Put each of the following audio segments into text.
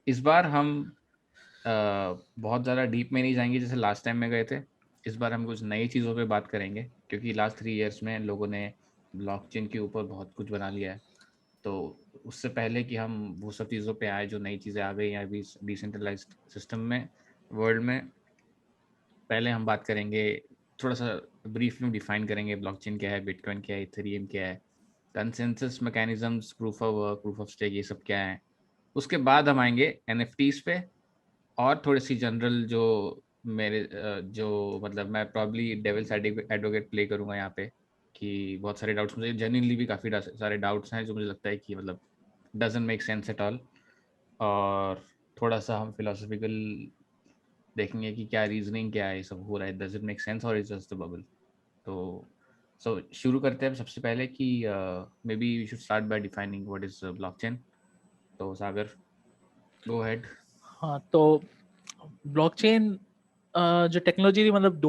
इस बार हम बहुत ज़्यादा डीप में नहीं जाएंगे जैसे लास्ट टाइम में गए थे। इस बार हम कुछ नई चीज़ों पे बात करेंगे, क्योंकि लास्ट 3 इयर्स में लोगों ने ब्लॉकचेन के ऊपर बहुत कुछ बना लिया है। तो उससे पहले कि हम वो सब चीज़ों पे आए, जो नई चीज़ें आ गई हैं अभी डिसेंट्रलाइज्ड सिस्टम में, वर्ल्ड में, पहले हम बात करेंगे, थोड़ा सा ब्रीफ में डिफाइन करेंगे ब्लॉकचेन क्या है, बिटकॉइन क्या है, इथेरियम क्या है, consensus mechanisms, proof of work, proof of stake, ये सब क्या है। उसके बाद हम आएंगे एनएफटीज पे, और थोड़ी सी जनरल जो मेरे जो मतलब मैं प्रॉब्ली डेविल्स एडवोकेट प्ले करूंगा यहाँ पे, कि बहुत सारे डाउट्स, मुझे जेन्युइनली भी काफ़ी सारे डाउट्स हैं जो मुझे लगता है कि मतलब doesn't make sense at all. और थोड़ा सा हम फिलोसफिकल देखेंगे कि क्या रीजनिंग, क्या है ये सब हो रहा है, डज इट मेक सेंस और इज जस्ट द बबल। तो शुरू करते हैं सबसे पहले कि maybe we should start by defining what is blockchain. तो सागर, गो अहेड। हाँ, तो ब्लॉकचेन जो टेक्नोलॉजी थी, मतलब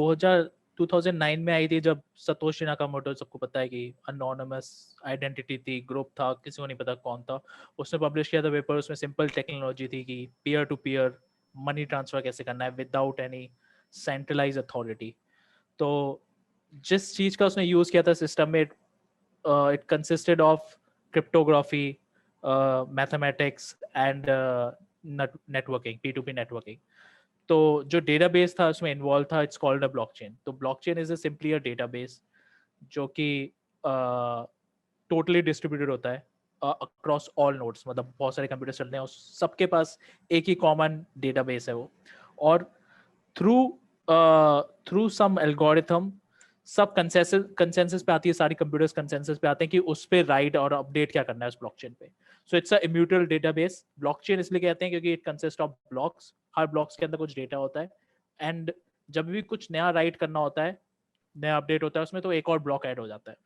2009 में आई थी, जब सतोशी नाकामोटो, सबको पता है कि अनोनिमस आइडेंटिटी थी, ग्रुप था, किसी को नहीं पता कौन था, उसने पब्लिश किया था पेपर। उसमें सिंपल टेक्नोलॉजी थी कि peer to peer money transfer कैसे करना है विदाउट एनी सेंट्रलाइज अथॉरिटी। तो जिस चीज़ का उसने यूज़ किया था सिस्टम में, it consisted of cryptography, mathematics and networking, P2P networking. तो जो डेटाबेस था उसमें इन्वॉल्व था, इट्स कॉल्ड अ ब्लॉकचेन। तो blockchain is a simply a database जो कि टोटली डिस्ट्रीब्यूटेड होता है अक्रॉस ऑल नोड्स, मतलब बहुत सारे कंप्यूटर चलते हैं और सबके पास एक ही कॉमन डेटाबेस है वो। और थ्रू थ्रू सम एल्गोरिथम सब कंसेंसस पे आती है, सारी कंप्यूटर्स कंसेंसस पे आते हैं कि उस पे राइट और अपडेट क्या करना है उस ब्लॉकचेन पे। So it's a immutable database. Blockchain इसलिए कहते हैं क्योंकि it consist of blocks, her blocks के अंदर कुछ डेटा होता है, एंड जब भी कुछ नया राइट करना होता है, नया अपडेट होता है उसमें, तो एक और ब्लॉक ऐड हो जाता है।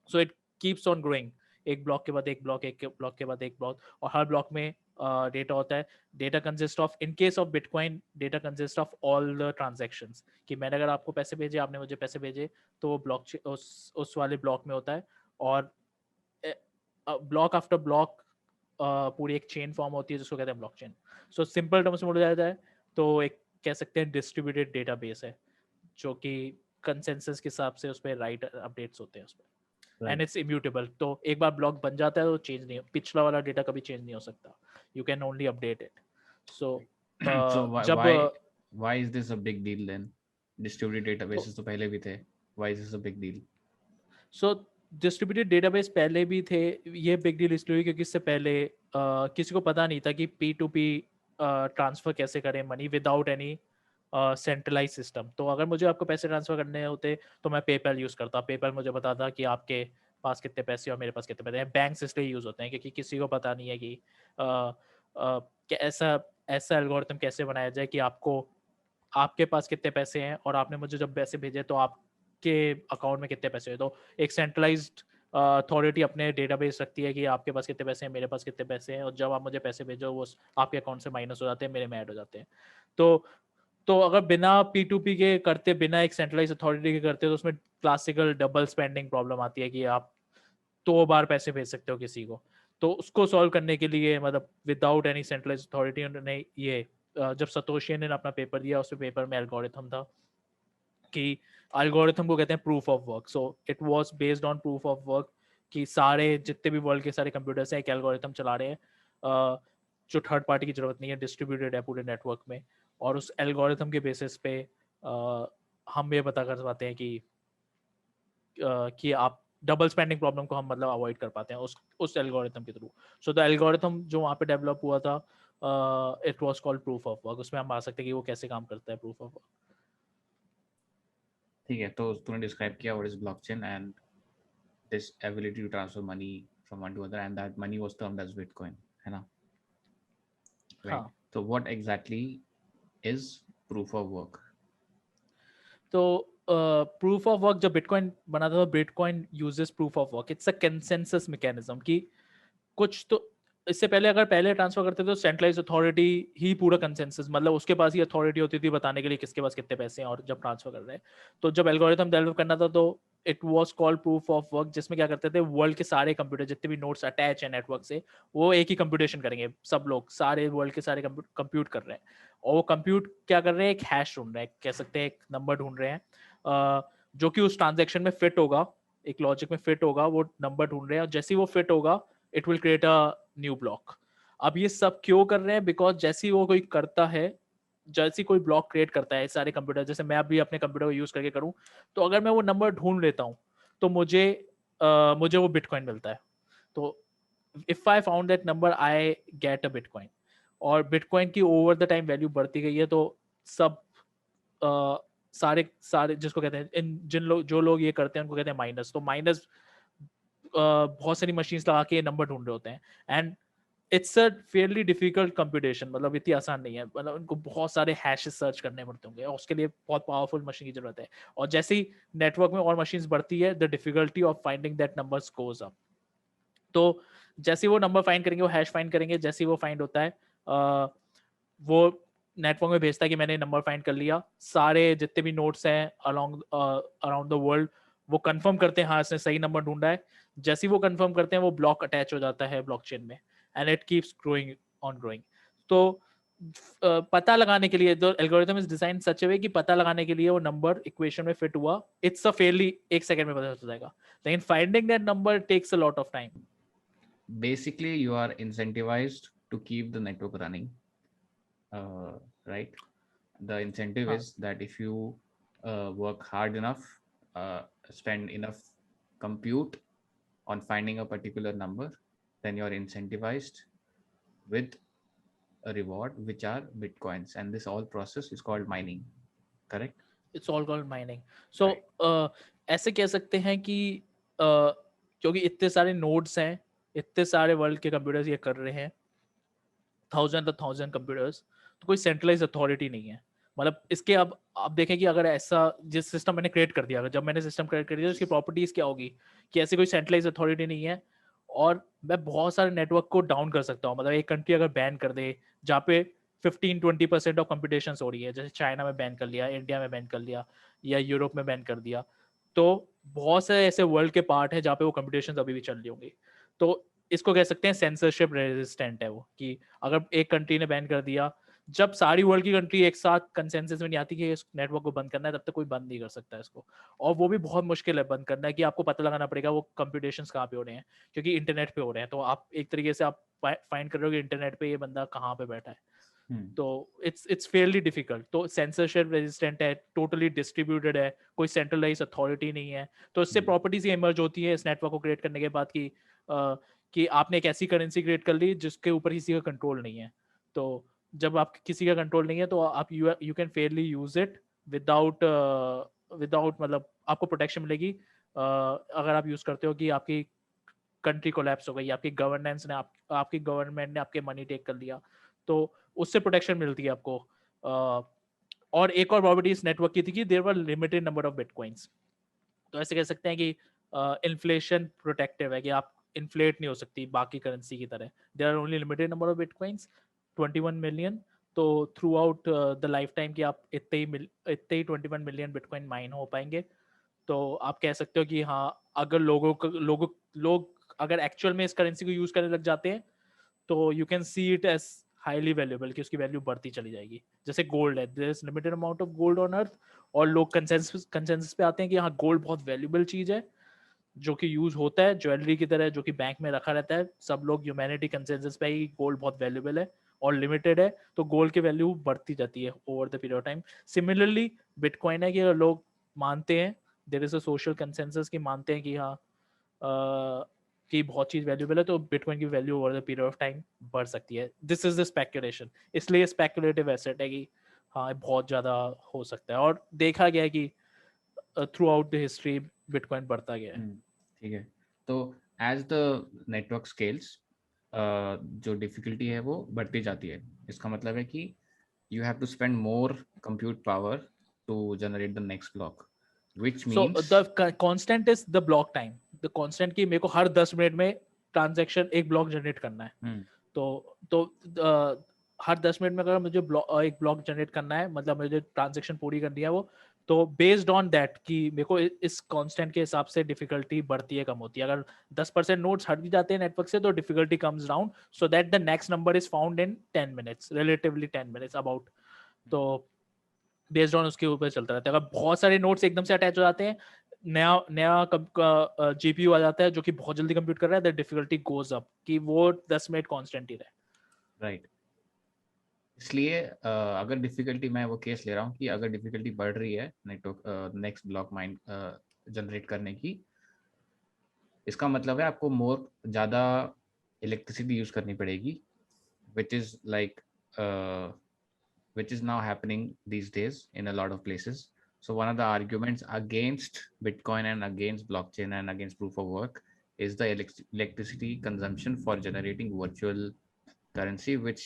So it keeps on growing, एक ब्लॉक के बाद एक ब्लॉक, एक ब्लॉक के बाद एक ब्लॉक, और हर ब्लॉक में डेटा होता है। Data consist of, in case of bitcoin, data consist of all the transactions, कि मैंने अगर आपको पैसे भेजे, आपने मुझे पैसे भेजे, तो वो ब्लॉक उस वाले ब्लॉक में होता है। और ब्लॉक आफ्टर ब्लॉक पूरी एक चेन फॉर्म होती है जिसको कहते हैं ब्लॉकचेन। सो सिंपल टर्म्स में बोला जाता है तो एक कह सकते हैं डिस्ट्रीब्यूटेड डेटाबेस है जो कि कंसेंसस के हिसाब से उस पर राइट अपडेट्स होते हैं उस पर, एंड राइट। It's immutable. तो एक बार ब्लॉक बन जाता है तो चेंज नहीं, पिछला वाला डेटा कभी चेंज नहीं हो सकता, you can only update it. So so जब why is this a big deal then? Distributed तो डेटाबेसेस तो पहले भी थे, why is this a big deal? So distributed database पहले भी थे। ये बिग डील इसलिए हुई क्योंकि इससे पहले किसी को पता नहीं था कि P2P ट्रांसफर कैसे करें money without any centralise system. तो अगर मुझे आपको पैसे ट्रांसफर करने होते तो मैं पेपैल यूज़ करता। पेपैल मुझे बताता कि आपके पास कितने पैसे और मेरे पास कितने पैसे हैं। बैंक्स इसलिए यूज़ होते हैं क्योंकि किसी को पता नहीं है कि ऐसा ऐसा एल्गोरिथम कैसे बनाया जाए कि आपको, आपके पास कितने पैसे हैं और आपने मुझे जब पैसे भेजे तो आपके अकाउंट में कितने पैसे हैं। तो एक सेंट्रलाइज्ड अथॉरिटी अपने डेटाबेस रखती है कि आपके पास कितने पैसे हैं, मेरे पास कितने पैसे हैं, और जब आप मुझे पैसे भेजो वो आपके अकाउंट से माइनस हो जाते हैं, मेरे में ऐड हो जाते हैं। तो अगर बिना P2P के करते, बिना एक सेंट्रलाइज अथॉरिटी के करते, तो उसमें क्लासिकल डबल स्पेंडिंग प्रॉब्लम आती है कि आप 2 बार पैसे भेज सकते हो किसी को। तो उसको सॉल्व करने के लिए, मतलब विदाउट एनी सेंट्रलाइज अथॉरिटी, उन्होंने ये जब सतोशी ने अपना पेपर दिया, उसमें पेपर में एल्गोरिथम था कि एल्गोरिथम को कहते हैं proof of work. So it was based on proof of work कि सारे जितने भी वर्ल्ड के सारे कंप्यूटर्स हैं एक एल्गोरिथम चला रहे हैं, जो थर्ड पार्टी की जरूरत नहीं है, डिस्ट्रीब्यूटेड है पूरे नेटवर्क में। और उस एल्गोरिथम के बेसिस पे हम ये पता कर पाते हैं कि आप डबल स्पेंडिंग प्रॉब्लम को हम मतलब अवॉइड कर पाते हैं उस एल्गोरिथम के थ्रू। सो द एल्गोरिथम जो वहाँ पे डेवलप हुआ था, it was called proof of work. उसमें हम आ सकते हैं कि वो कैसे काम करता है प्रूफ ऑफ वर्क। ठीक है, तो तूने डिस्क्राइब किया what is blockchain and this ability to transfer money from one to other, and that money was termed as bitcoin, है ना? राइट। हाँ, तो what exactly is proof of work? तो प्रूफ ऑफ वर्क जब bitcoin बना था, तो bitcoin uses proof of work. It's a consensus mechanism कि कुछ तो इससे पहले अगर पहले ट्रांसफर करते थे तो सेंट्रलाइज अथॉरिटी ही पूरा कंसेंसस, मतलब उसके पास ही अथॉरिटी होती थी बताने के लिए किसके पास कितने पैसे हैं और जब ट्रांसफर कर रहे हैं। तो जब एल्गोरिथम डेवलप करना था तो it was called proof of work, जिसमें क्या करते थे, वर्ल्ड के सारे कंप्यूटर जितने भी नोड्स अटैच है नेटवर्क से, वो एक ही कंप्यूटेशन करेंगे, सब लोग सारे वर्ल्ड के सारे कंप्यूट कर रहे हैं, और वो कंप्यूट क्या कर रहे हैं, एक हैश ढूंढ रहे हैं, कह सकते हैं एक नंबर ढूंढ रहे हैं जो कि उस ट्रांजेक्शन में फिट होगा, एक लॉजिक में फिट होगा, वो नंबर ढूंढ रहे हैं, और जैसे ही वो फिट होगा it will create a new block. अब ये सब क्यों कर रहे हैं, बिकॉज जैसे ही वो कोई करता है, जैसे कोई ब्लॉक क्रिएट करता है सारे कंप्यूटर, जैसे मैं अभी अपने कंप्यूटर को यूज करके करूं, तो अगर मैं वो नंबर ढूंढ लेता हूं तो मुझे वो बिटकॉइन मिलता है। तो if I found that number I get a bitcoin, और बिटकॉइन की ओवर द टाइम वैल्यू बढ़ती गई है, तो सब सारे सारे जिसको कहते हैं, इन जिन लोग जो लोग ये करते हैं उनको कहते हैं माइनस। तो माइनस बहुत सारी मशीन्स लगा के ये नंबर ढूंढ रहे होते हैं, and it's a Fairlie difficult computation, मतलब इतनी आसान नहीं है, मतलब उनको बहुत सारे हैशेस सर्च करने पड़ते होंगे, और उसके लिए बहुत पावरफुल मशीन की जरूरत है। और जैसे ही नेटवर्क में और मशीन्स बढ़ती है, the difficulty of finding that numbers goes up. तो जैसे वो नंबर फाइंड करेंगे, वो हैश फाइंड करेंगे, जैसे ही वो फाइंड होता है वो नेटवर्क में भेजता है कि मैंने नंबर फाइंड कर लिया, सारे जितने भी नोड्स हैं अराउंड द वर्ल्ड वो कंफर्म करते हैं हाँ इसने सही नंबर ढूंढा है। जैसे ही वो कंफर्म करते हैं वो ब्लॉक अटैच हो जाता है ब्लॉकचेन में, and it keeps growing on growing. तो पता लगाने के लिए the algorithm is design such a way कि पता लगाने के लिए वो नंबर इक्वेशन में फिट हुआ, इट्स अ फेयरली एक सेकंड में पता चल जाएगा, लेकिन finding that number takes a lot of time. Basically, you are incentivized to keep the network running, right? The incentive हाँ, is that if you work hard enough, spend enough compute on finding a particular number, then you're incentivized with a reward, which are bitcoins. And this all process is called mining, correct? It's all called mining. So Right. ऐसे कह सकते हैं कि क्योंकि इतने सारे nodes हैं, इतने सारे वर्ल्ड के कंप्यूटर्स ये कर रहे हैं, थाउजेंड कंप्यूटर्स, तो कोई सेंट्रलाइज अथॉरिटी नहीं है। मतलब इसके अब आप देखें कि अगर ऐसा जिस सिस्टम मैंने क्रिएट कर दिया, अगर जब मैंने सिस्टम क्रिएट कर दिया, उसकी प्रॉपर्टीज क्या होगी कि ऐसी कोई सेंट्रलाइज अथॉरिटी नहीं है, और मैं बहुत सारे नेटवर्क को डाउन कर सकता हूँ। मतलब एक कंट्री अगर बैन कर दे जहाँ पे 15-20% ऑफ कंप्यूटेशन हो रही है, जैसे चाइना में बैन कर लिया, इंडिया में बैन कर लिया, या यूरोप में बैन कर दिया, तो बहुत से ऐसे वर्ल्ड के पार्ट है जहाँ पे वो कंप्यूटेशन अभी भी चल रही होंगी। तो इसको कह सकते हैं सेंसरशिप रेजिस्टेंट है वो, कि अगर एक कंट्री ने बैन कर दिया, जब सारी वर्ल्ड की कंट्री एक साथ कंसेंसस में नहीं आती कि इस नेटवर्क को बंद करना है, तब तक कोई बंद नहीं कर सकता इसको। और वो भी बहुत मुश्किल है बंद करना है, कि आपको पता लगाना पड़ेगा वो कंप्यूटेशंस कहाँ पे हो रहे हैं, क्योंकि इंटरनेट पे हो रहे हैं, तो आप एक तरीके से आप फाइंड कर रहे हो कि इंटरनेट पे ये बंदा कहाँ पे बैठा है। तो इट्स फेयरली डिफिकल्ट। तो सेंसरशिप रेजिस्टेंट है, टोटली डिस्ट्रीब्यूटेड है, कोई सेंट्रलाइज अथॉरिटी नहीं है। तो इससे प्रॉपर्टीज ये इमर्ज होती है इस नेटवर्क को क्रिएट करने के बाद, कि आपने एक ऐसी करेंसी क्रिएट कर ली जिसके ऊपर किसी का कंट्रोल नहीं है। तो जब आप किसी का कंट्रोल नहीं है तो आप you can Fairlie use it without मतलब आपको प्रोटेक्शन मिलेगी अगर आप यूज करते हो कि आपकी कंट्री कोलैप्स हो गई, आपकी गवर्नेंस ने आपकी गवर्नमेंट ने आपके मनी टेक कर लिया, तो उससे प्रोटेक्शन मिलती है आपको। और एक और प्रॉपर्टी इस नेटवर्क की थी कि there were limited number of bitcoins. तो ऐसे कह सकते हैं कि इन्फ्लेशन प्रोटेक्टिव है, कि आप इन्फ्लेट नहीं हो सकती बाकी करेंसी की तरह। There are only limited number of bitcoins, 21 million. तो through out the lifetime की आप इतने ही 21 मिलियन बिटकॉइन माइन हो पाएंगे। तो आप कह सकते हो कि हाँ, अगर लोग अगर एक्चुअल में इस करेंसी को यूज करने लग जाते हैं, तो you can see it as highly valuable, कि उसकी वैल्यू बढ़ती चली जाएगी। जैसे गोल्ड है, there is limited amount of gold on earth, और लोग कंसेंसस पे आते हैं कि हाँ गोल्ड बहुत वैल्यूएबल चीज है, जो कि यूज होता है ज्वेलरी की तरह, जो कि बैंक में रखा रहता है। सब लोग ह्यूमैनिटी कंसेंसस पे ही गोल्ड बहुत वैल्यूएबल है और लिमिटेड है, तो गोल्ड की वैल्यू बढ़ती जाती है over the period of time. Similarly bitcoin है कि अगर लोग मानते हैं, there is a social consensus, कि मानते हैं कि हाँ कि बहुत चीज वैल्यूएबल है, तो बिटकॉइन की value over the period of time बढ़ सकती है। दिस इज द स्पेकुलेशन, इसलिए स्पेकुलेटिव एसेट है कि हाँ बहुत ज्यादा हो सकता है, और देखा गया है कि through out the history bitcoin बढ़ता गया है। ठीक है। तो एज द नेटवर्क स्केल्स, जो डिफिकल्टी है वो बढ़ती जाती है। इसका मतलब है कि you have to spend more compute power to generate the next block, which so means the constant is the block time. The constant की मेरे को हर 10 मिनट में ट्रांजैक्शन एक ब्लॉक जनरेट करना है। तो हर 10 मिनट में अगर मुझे एक ब्लॉक जनरेट करना है, मतलब मुझे ट्रांजेक्शन पूरी करनी है वो, तो बेस्ड ऑन दैट कि मेरे को इस कांस्टेंट के हिसाब से डिफिकल्टी बढ़ती है कम होती है। अगर 10% नोड्स हट भी जाते हैं नेटवर्क से तो difficulty comes down, so that the next number is found in 10 minutes, relatively 10 minutes about. तो बेस्ड ऑन उसके ऊपर चलता रहता है। अगर बहुत सारे नोड्स एकदम से अटैच हो जाते हैं, नया नया जीपीयू आ जाता है जो कि बहुत जल्दी कंप्यूट कर रहा है, द डिफिकल्टी गोज अप कि वो 10 मिनट कांस्टेंट ही रहे। राइट। इसलिए अगर डिफिकल्टी, मैं वो केस ले रहा हूँ कि अगर डिफिकल्टी बढ़ रही है network next block mind generate करने की, इसका मतलब है आपको मोर ज़्यादा इलेक्ट्रिसिटी यूज़ करनी पड़ेगी, which is like which is now happening these days in a lot of places. So one of the arguments against Bitcoin and against blockchain and against proof of work is the electricity consumption for generating virtual currency, which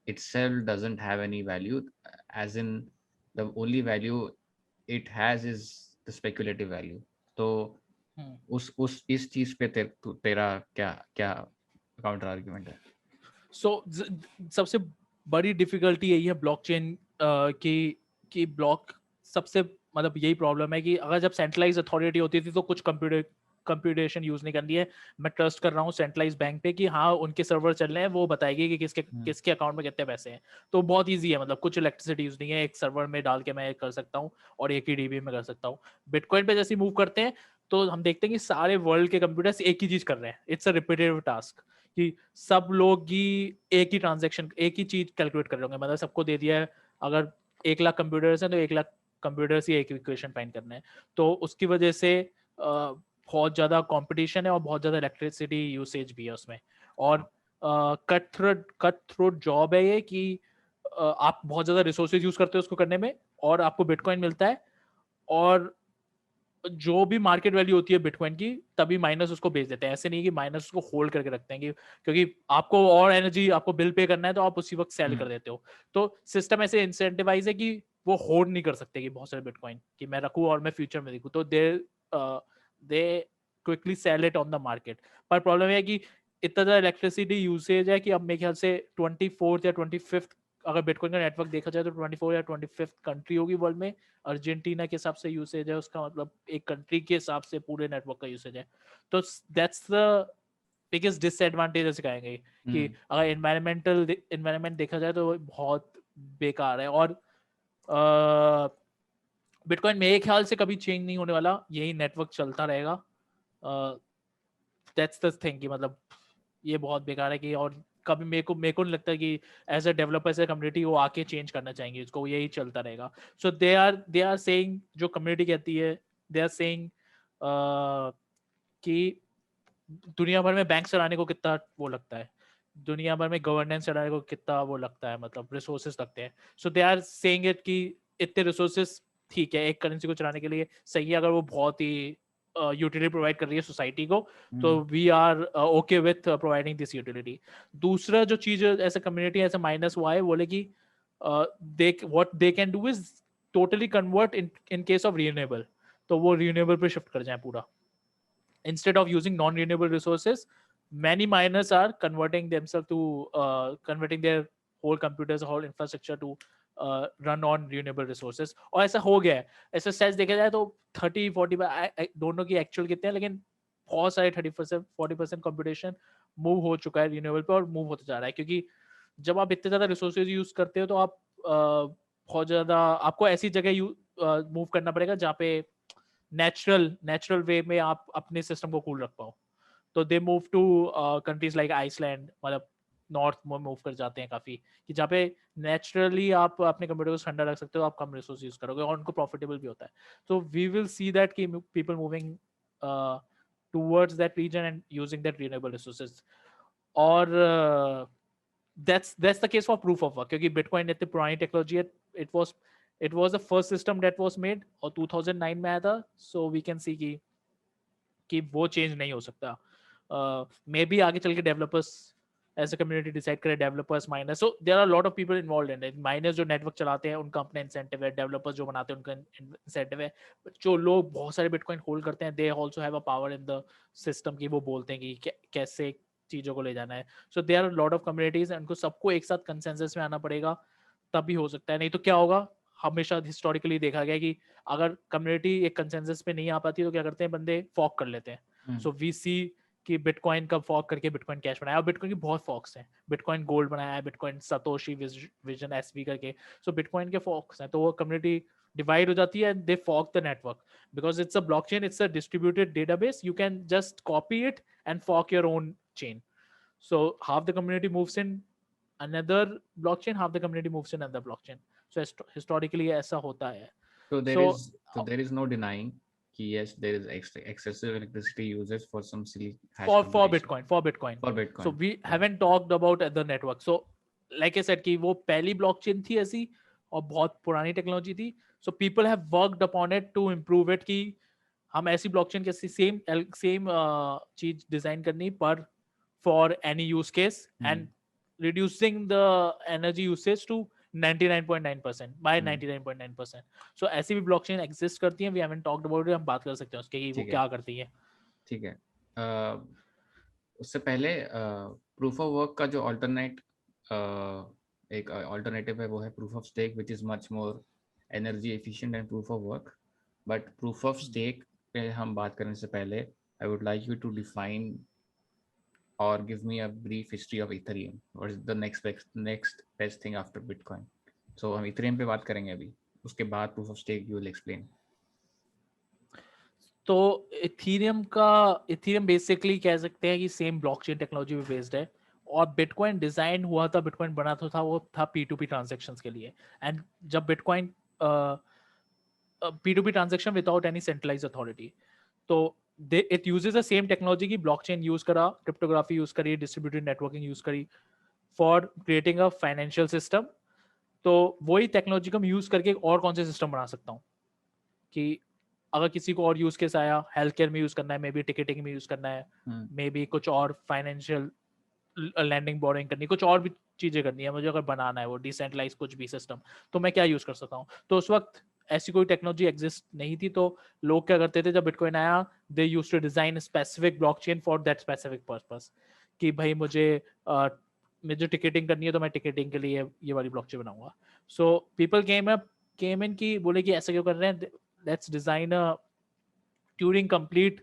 itself doesn't have any value, as in the only value it has is the speculative value. तो उस इस चीज पे तेरा क्या क्या counter argument है? सो सबसे बड़ी डिफिकल्टी यही है ब्लॉकचेन की ब्लॉक सबसे, मतलब यही प्रॉब्लम है कि अगर जब सेंट्रलाइज अथॉरिटी होती थी तो कुछ कंप्यूटेशन यूज नहीं करनी है। मैं ट्रस्ट कर रहा हूँ सेंट्रलाइज बैंक पे कि हाँ उनके सर्वर चल रहे हैं, वो बताएगी कि किसके अकाउंट में कितने पैसे हैं। तो बहुत ईजी है, मतलब कुछ इलेक्ट्रिसिटी यूज नहीं है, एक सर्वर में डाल के मैं कर सकता हूँ और एक ही डीबी में कर सकता हूँ। बिटकॉइन पे जैसे मूव करते हैं तो हम देखते हैं कि सारे वर्ल्ड के कंप्यूटर्स एक ही चीज कर रहे हैं। इट्स अ रिपीटेटिव टास्क कि सब लोग ही एक ही ट्रांजेक्शन, एक ही चीज कैलकुलेट कर रहे होंगे। मतलब सबको दे दिया है, अगर 1 लाख कंप्यूटर्स हैं तो 1 लाख कंप्यूटर्स ही एक इक्वेशन फाइंड करना है। तो उसकी वजह से बहुत ज़्यादा कंपटीशन है और बहुत ज़्यादा इलेक्ट्रिसिटी यूसेज भी है उसमें। और कट थ्रोट जॉब है ये कि आप बहुत ज़्यादा रिसोर्सेज यूज करते हो उसको करने में और आपको बिटकॉइन मिलता है, और जो भी मार्केट वैल्यू होती है बिटकॉइन की तभी माइनस उसको बेच देते हैं। ऐसे नहीं कि माइनस उसको होल्ड करके रखते हैं कि क्योंकि आपको और एनर्जी, आपको बिल पे करना है तो आप उसी वक्त सेल कर देते हो। तो सिस्टम ऐसे इंसेंटिवाइज है कि वो होल्ड नहीं कर सकते कि बहुत सारे बिटकॉइन कि मैं रखूं और मैं फ्यूचर में देखूं, तो they quickly sell it on the market. पर प्रॉब्लम है कि इतना ज्यादा इलेक्ट्रिसिटी यूसेज है कि अब मेरे ख्याल से 24th या 25th, अगर बिटकॉइन का नेटवर्क देखा जाए तो 24 या 25th कंट्री होगी वर्ल्ड में। अर्जेंटीना के हिसाब से यूसेज है उसका, मतलब एक कंट्री के हिसाब से पूरे नेटवर्क का यूसेज है। तो दैट्स द बिगेस्ट डिसएडवांटेज ऐसे कहेंगे कि अगर एनवायरमेंट देखा जाए तो बहुत बेकार है। और बिटकॉइन मेरे ख्याल से कभी चेंज नहीं होने वाला, यही नेटवर्क चलता रहेगा। दैट्स द थिंग कि मतलब ये बहुत बेकार है कि, और कभी मेरे को नहीं लगता कि as a developer as a community वो आके चेंज करना चाहेंगे इसको, यही चलता रहेगा। सो दे आर सेइंग, जो कम्युनिटी कहती है, दे आर सेइंग कि दुनिया भर में बैंक चलाने को कितना वो लगता है, दुनिया भर में गवर्नेंस चलाने को कितना वो लगता है, मतलब रिसोर्सेस लगते हैं। So they are saying it कि इतने रिसोर्सेस ठीक है एक करेंसी को चलाने के लिए सही है, अगर वो बहुत ही यूटिलिटी प्रोवाइड कर रही है सोसाइटी को, तो we are okay with providing this utility. दूसरा जो चीज ऐसे कम्युनिटी ऐसे माइनस हुआ है, बोले कि they what they can do is totally convert in case of renewable, तो वो रिन्यूएबल पे शिफ्ट कर जाए पूरा। Instead of using non-renewable resources, many miners are converting themselves to converting their whole computers, whole infrastructure to run on renewable resources। और ऐसा हो गया है। ऐसा सेंस देखा जाए तो 30-40, आई डोंट नो कि एक्चुअल कितने हैं, लेकिन बहुत सारे 30%-40% कंप्यूटेशन मूव हो चुका है रिन्यूएबल पे और मूव होता जा रहा है। क्योंकि जब आप इतने ज्यादा रिसोर्सेज यूज करते हो तो आप बहुत ज्यादा आपको ऐसी जगह मूव करना पड़ेगा जहाँ पे नेचुरल वे में आप अपने सिस्टम को कूल रख पाओ। तो they move to countries like Iceland, मतलब नॉर्थ में मूव कर जाते हैं काफी, कि जहाँ पे नेचुरली आप अपने कंप्यूटर को ठंडा रख सकते हो, आप कम रिसोर्स यूज करोगे और उनको प्रॉफिटेबल भी होता है। तो वी विल सी दैट कि people moving towards that region and using that renewable resources. और that's the case for proof of work, क्योंकि बिटकॉइन इतनी पुरानी टेक्नोलॉजी है। It was the first system that was made और 2009 में आया था। सो वी कैन सी कि वो चेंज नहीं हो सकता। मे बी आगे चल के developers as a community decide करें, developers miners, so there are lot of people involve in it. Miners जो नेटवर्क चलाते हैं उनका अपना इंसेंटिव है, डेवलपर्स जो बनाते हैं उनका इंसेंटिव है, जो लोग बहुत सारे बिटकॉइन होल्ड करते हैं they also have a power in the system कि वो बोलते हैं कि कैसे चीजों को ले जाना है. So there are lot of communities, उनको सबको एक साथ कंसेंसस में आना पड़ेगा, तभी हो सकता है. नहीं तो क्या होगा, हमेशा हिस्टोरिकली देखा गया है कि अगर कम्युनिटी एक कंसेंसस पे नहीं आ पाती तो क्या करते हैं बंदे, फॉक कर लेते हैं. सो वी सी कि बिटकॉइन का फॉक करके बिटकॉइन कैश बनाया, और बिटकॉइन की बहुत फॉक्स हैं. बिटकॉइन गोल्ड बनाया है, बिटकॉइन सतोशी विजन एसवी करके. सो बिटकॉइन के फॉक्स हैं, तो वो कम्युनिटी डिवाइड हो जाती है, they fork the network, because it's a blockchain, it's a distributed database, you can just copy it and fork your own chain. So half the community moves in another blockchain, half the community moves in another blockchain. So historically ऐसा होता है. So there So is there is no denying कि yes there is excessive electricity uses for some silly hash for computation Bitcoin. for So Bitcoin. we Yeah. haven't talked about other network. So like I said कि वो पहली blockchain थी ऐसी, और बहुत पुरानी technology थी. So people have worked upon it to improve it कि हम ऐसी blockchain के सेम चीज डिजाइन करनी, पर for any use case and reducing the energy usage to 99.9% by 99.9%. So ऐसी भी blockchain exist करती हैं, we haven't talked about it, हम बात कर सकते हैं उसके कि वो ठीक है. क्या करती है. ठीक है. उससे पहले प्रूफ ऑफ वर्क का जो एक अल्टरनेटिव है वो है proof of stake, which is much more energy efficient and proof of work. But proof of stake पे हम बात करने से पहले I would like you to define और give me a brief history of Ethereum. What is the next best thing after bitcoin? So हम Ethereum पे बात करेंगे अभी, उसके बाद proof of stake you will explain. तो इथीरियम बेसिकली कह सकते हैं कि सेम ब्लॉकचेन टेक्नोलॉजी पे बेस्ड है, और बिटकॉइन डिजाइन हुआ था, बिटकॉइन बना तो था, वो था P2P ट्रांजैक्शंस के लिए. एंड जब bitcoin P2P transaction without any centralise authority, तो it uses the same technology की ब्लॉकचेन यूज करा, क्रिप्टोग्राफी यूज करी, डिस्ट्रीब्यूटेड नेटवर्किंग यूज करी for creating a financial system. तो वही टेक्नोलॉजी को मैं यूज करके एक और कौन से सिस्टम बना सकता हूँ कि अगर किसी को और यूज केस आया, हेल्थ केयर में यूज करना है, मे बी टिकटिंग में यूज करना है, मे बी कुछ और फाइनेंशियल लैंडिंग बोरिंग करनी, कुछ और भी चीजें करनी है मुझे, अगर बनाना है वो डिसेंट्रलाइज कुछ भी सिस्टम, तो मैं क्या यूज कर सकता हूँ. तो उस वक्त ऐसी कोई टेक्नोलॉजी एग्जिस्ट नहीं थी, तो लोग क्या करते थे जब बिटकॉइन आया, they used to design specific blockchain for that specific purpose, कि भाई मुझे टिकटिंग करनी है तो मैं टिकटिंग के लिए ये वाली ब्लॉकचेन बनाऊंगा. सो पीपल केम इन की बोले कि ऐसा क्यों कर रहे हैं, let's design a Turing complete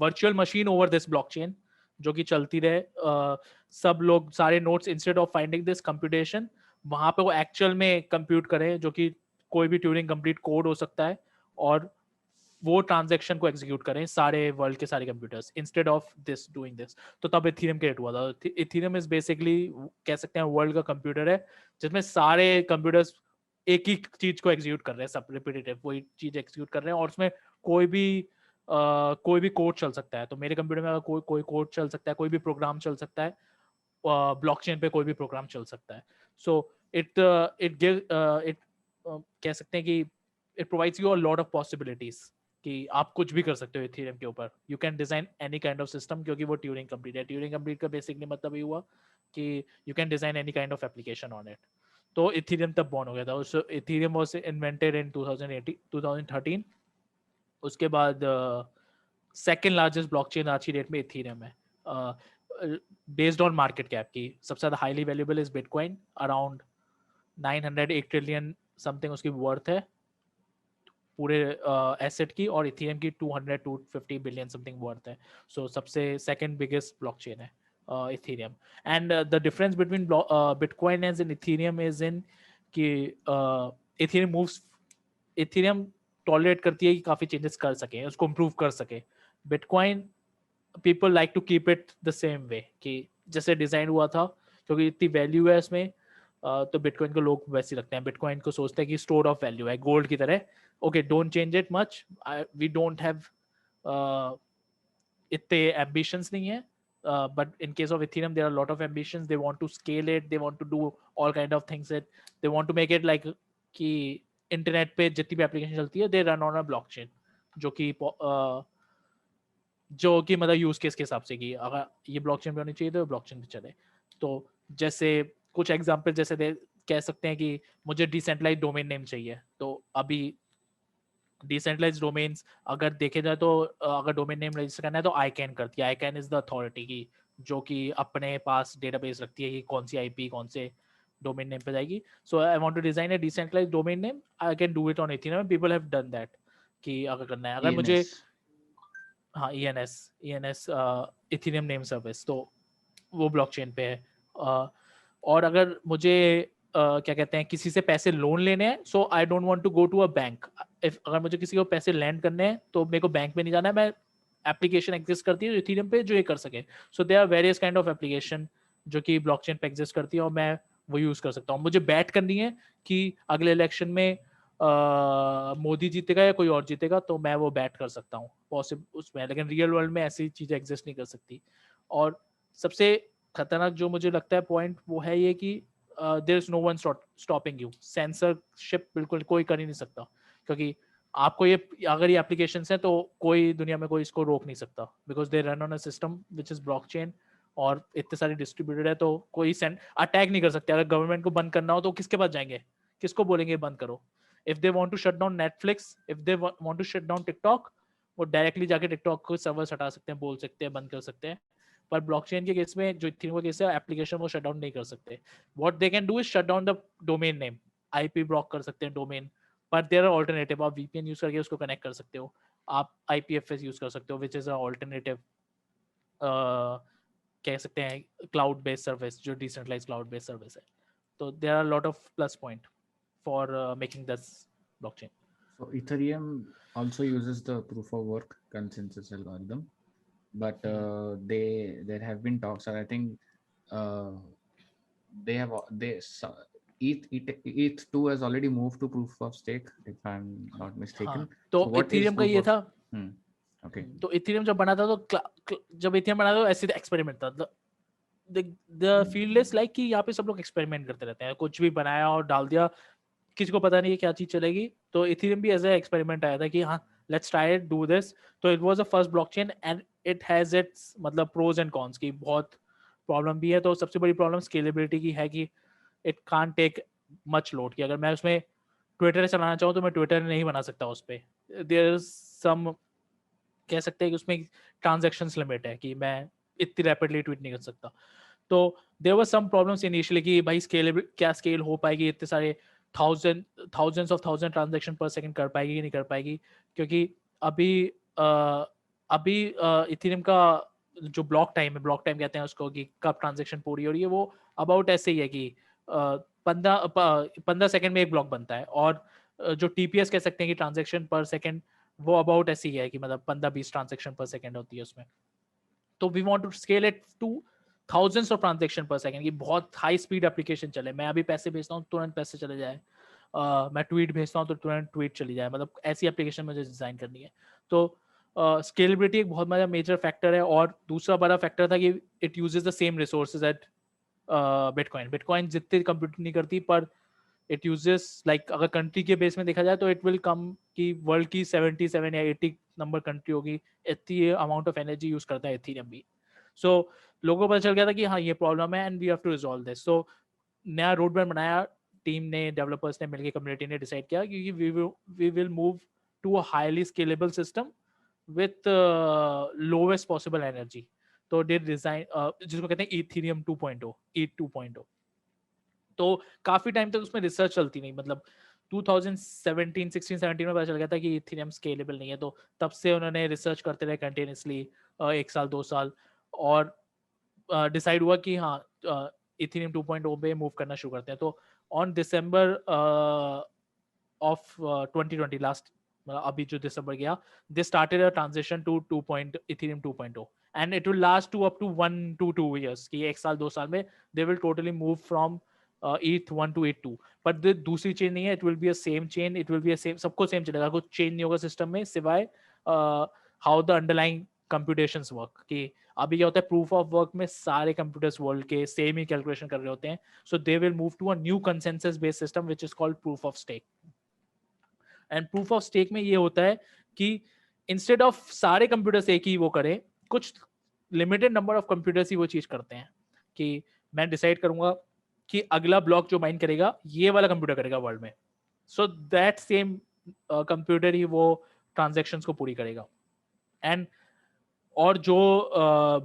virtual machine over this blockchain जो कि चलती रहे. सब लोग सारे notes instead of finding this computation वहां पे वो एक्चुअल में कंप्यूट करें, जो कि कोई भी ट्यूरिंग कंप्लीट कोड हो सकता है, और वो ट्रांजैक्शन को एग्जीक्यूट करें सारे वर्ल्ड के सारे computers instead of this doing this. तो तब इथीरियम क्रिएट हुआ था. इथीरियम इज बेसिकली कह सकते हैं वर्ल्ड का कंप्यूटर है, जिसमें सारे कंप्यूटर्स एक ही चीज को एग्जीक्यूट कर रहे हैं, सब रिपीटेटिव वही चीज एग्जीक्यूट कर रहे हैं, और उसमें कोई भी कोड चल सकता है. तो मेरे कंप्यूटर में अगर कोई कोड चल सकता है, कोई भी प्रोग्राम चल सकता है, ब्लॉकचेन पे कोई भी प्रोग्राम चल सकता है. सो इट इट कह सकते हैं कि it provides you a lot of possibilities कि आप कुछ भी कर सकते हो इथेरियम के ऊपर. You can design any kind of system, क्योंकि वो ट्यूरिंग कंप्लीट है. ट्यूरिंग कंप्लीट का बेसिकली मतलब ये हुआ कि you can design any kind of application on it. तो इथेरियम तब बॉर्न हो गया था. सो इथेरियम वाज इन्वेंटेड इन 2013. उसके बाद सेकेंड लार्जेस्ट ब्लॉकचेन आज की डेट में इथेरियम है. बेस्ड ऑन मार्केट कैप की सबसे ज्यादा highly valuable is bitcoin, around 908 trillion something उसकी वर्थ है पूरे एसेट की, और इथेरियम की 200-250 बिलियन समथिंग वर्थ है. सो सबसे सेकंड बिगेस्ट ब्लॉकचेन है Ethereum. And the difference between bitcoin and Ethereum is in कि इथेरियम टॉलरेट करती है कि काफी चेंजेस कर सके, उसको इम्प्रूव कर सके. Bitcoin people like to keep it the same way कि जैसे डिजाइन हुआ था, क्योंकि इतनी वैल्यू है इसमें, तो बिटकॉइन को लोग वैसे रखते हैं. बिटकॉइन को सोचते हैं कि स्टोर ऑफ वैल्यू है, गोल्ड की तरह. Okay, don't change it much, we don't have इतने एम्बिशंस नहीं है. But in case of Ethereum there are lot of ambitions. They want to scale it, they want to do all kind of things it, they want to make it like कि internet पे जितनी भी application चलती है, they run on a blockchain, जो कि मतलब use case के हिसाब से कि अगर ये ब्लॉकचेन पे होनी चाहिए तो ब्लॉकचेन पे चले. तो जैसे कुछ एग्जांपल जैसे कह सकते हैं कि मुझे डिसेंट्रलाइज डोमेन नेम चाहिए, तो अभी डिसेंट्रलाइज डोमेन्स अगर देखे जाए तो अगर डोमेन नेम रजिस्टर करना है तो आईकैन करती है. आईकैन इज द अथॉरिटी की जो कि अपने पास डेटाबेस रखती है कि कौन सी आईपी कौन से डोमेन नेम पे जाएगी. So I want to design a decentralised domain name. I can do it on Ethereum. People have done that कि अगर करना है, अगर मुझे ENS. हाँ ENS इथेरियम नेम सर्विस, तो वो ब्लॉकचेन पे है. और अगर मुझे क्या कहते हैं किसी से पैसे लोन लेने हैं, so I don't want to go to a bank. अगर मुझे किसी को पैसे लैंड करने हैं तो मेरे को बैंक में नहीं जाना है. मैं एप्लीकेशन एग्जिस्ट करती है इथेरियम पे जो ये कर सके. So there are various kind of application जो कि ब्लॉकचेन पे एग्जिस्ट करती है और मैं वो यूज कर सकता हूँ. मुझे बैट करनी है कि अगले इलेक्शन में मोदी जीतेगा या कोई और जीतेगा, तो मैं वो बैट कर सकता हूँ पॉसिबल उसमें. लेकिन रियल वर्ल्ड में ऐसी चीजें एग्जिस्ट नहीं कर सकती. और सबसे खतरनाक जो मुझे लगता है पॉइंट वो है ये कि there is no one stopping you. Censorship बिल्कुल कोई कर ही नहीं सकता, क्योंकि आपको ये अगर ये एप्लीकेशंस हैं तो कोई दुनिया में कोई इसको रोक नहीं सकता, because they run on a system which is blockchain और इतने सारे डिस्ट्रीब्यूटेड है, तो कोई सेंड अटैक नहीं कर सकते. अगर गवर्नमेंट को बंद करना हो तो किसके पास जाएंगे, किसको बोलेंगे बंद करो. If they want to shut down Netflix, if they want to shut down TikTok, वो डायरेक्टली जाके टिकटॉक को सर्वर हटा सकते हैं, बोल सकते हैं, बंद कर सकते हैं. पर ब्लॉकचेन के केस में जो इथेरियम का केस है, एप्लीकेशन वो शट डाउन नहीं कर सकते. What they can do is shut down the domain name. IP block कर सकते हैं डोमेन, पर देयर आर ऑल्टरनेटिव. आप वीपीएन यूज करके उसको कनेक्ट कर सकते हो. आप आईपीएफएस यूज कर सकते हो विच इज अ ऑल्टरनेटिव कह सकते हैं क्लाउड बेस्ड सर्विस, जो डिसेंट्रलाइज्ड क्लाउड बेस्ड सर्विस है. तो there are lot of plus point for making this blockchain. So Ethereum also uses the proof of work consensus algorithm, but there have been talks, and I think uh, they have al- they so- ETH2 has already moved to proof of stake, if I'm not हाँ, mistaken. तो So what is Ethereum का proof ये of? था. Hmm. Okay. तो Ethereum जब बना था तो जब इथेरियम बना था तो ऐसे एक्सपेरिमेंट था. द फील्ड इज लाइक कि यहाँ पे सब लोग एक्सपेरिमेंट करते रहते हैं, कुछ भी बनाया और डाल दिया, किसी को पता नहीं है क्या चीज चलेगी. तो इथेरियम भी एज ए एक्सपेरिमेंट आया था कि हाँ let's try it do this. तो it was the first blockchain and it has its मतलब प्रोज एंड कॉन्स की बहुत प्रॉब्लम भी है. तो सबसे बड़ी प्रॉब्लम स्केलेबिलिटी की है कि it can take much load. कि अगर मैं उसमें ट्विटर चलाना चाहूँ तो मैं ट्विटर नहीं बना सकता उस पर. देयर इज सम कह सकते हैं कि उसमें ट्रांजेक्शन्स लिमिट है कि मैं इतनी रैपिडली ट्वीट नहीं कर सकता. तो there were some problems initially कि भाई स्केल क्या स्केल हो पाएगी, इतने सारे thousands of thousand transaction per second कर पाएगी कि नहीं कर पाएगी. क्योंकि अभी अभी इथेरियम का जो ब्लॉक टाइम है, ब्लॉक टाइम कहते हैं उसको कि कब ट्रांजैक्शन पूरी हो रही है, वो अबाउट ऐसे ही है कि 15 सेकंड में एक ब्लॉक बनता है. और जो टीपीएस कह सकते हैं कि ट्रांजैक्शन पर सेकंड, वो अबाउट ऐसी ही है कि मतलब 15-20 ट्रांजैक्शन पर सेकंड होती है उसमें. तो we want to scale it to thousands of transaction per second की बहुत हाई स्पीड एप्लीकेशन चले. मैं अभी पैसे भेजता हूँ तुरंत पैसे चले जाए, मैं ट्वीट भेजता हूँ तो तुरंत ट्वीट चली जाए. मतलब ऐसी एप्लीकेशन मुझे डिजाइन करनी है. तो स्केलेबिलिटी एक बहुत बड़ा मेजर फैक्टर है. और दूसरा बड़ा फैक्टर था कि it uses the same resources eight bitcoin. Bitcoin जितनी कंप्यूट नहीं करती, पर इट यूजेस लाइक अगर कंट्री के बेस में देखा जाए तो इट विल कम कि वर्ल्ड की 77 या 80 नंबर कंट्री होगी, इतनी अमाउंट ऑफ एनर्जी यूज करता है इथेरियम भी. सो लोगों को पता चल गया था कि हाँ ये प्रॉब्लम है and we have to resolve this. So नया रोड मैप बनाया टीम ने, डेवलपर्स ने मिलकर, कम्युनिटी ने डिसाइड किया कि we will move to a highly scalable system with lowest possible energy. तो दे डिजाइन जिसको कहते हैं इथेरियम 2.0, ई 2.0. तो काफी टाइम तक उसमें रिसर्च चलती नहीं. मतलब 2017 16 17 में पता चल गया था कि इथेरियम स्केलेबल नहीं है. तो तब से उन्होंने रिसर्च करते रहे कंटिन्यूसली 1 साल 2 साल, और डिसाइड हुआ कि हाँ इथेरियम 2.0 पे मूव करना शुरू करते हैं. तो ऑन दिसंबर ऑफ 2020 लास्ट, अभी जो दिसंबर गया, they started a transition to Ethereum 2.0 and it will last to up to 1 to 2 years कि 1 साल 2 साल में they will totally move from ETH1 to ETH2. But दूसरी चेन नहीं है, it will be a same chain, it will be a same, सबको same चलेगा, कुछ चेंज नहीं होगा सिस्टम में सिवाय how the underlying computations work. कि अभी क्या होता है, प्रूफ ऑफ वर्क में सारे कंप्यूटर्स वर्ल्ड के सेम ही कैलकुलेशन कर रहे होते हैं. So they will move to a new consensus based system which is called proof of stake. And proof of stake में ये होता है कि इंस्टेड ऑफ सारे कंप्यूटर्स एक ही वो करें, कुछ लिमिटेड नंबर ऑफ कंप्यूटर्स ही वो चीज करते हैं. कि मैं डिसाइड करूंगा कि अगला ब्लॉक जो माइन करेगा ये वाला कंप्यूटर करेगा वर्ल्ड में. सो दैट सेम कंप्यूटर ही वो ट्रांजेक्शन्स को पूरी करेगा. एंड और जो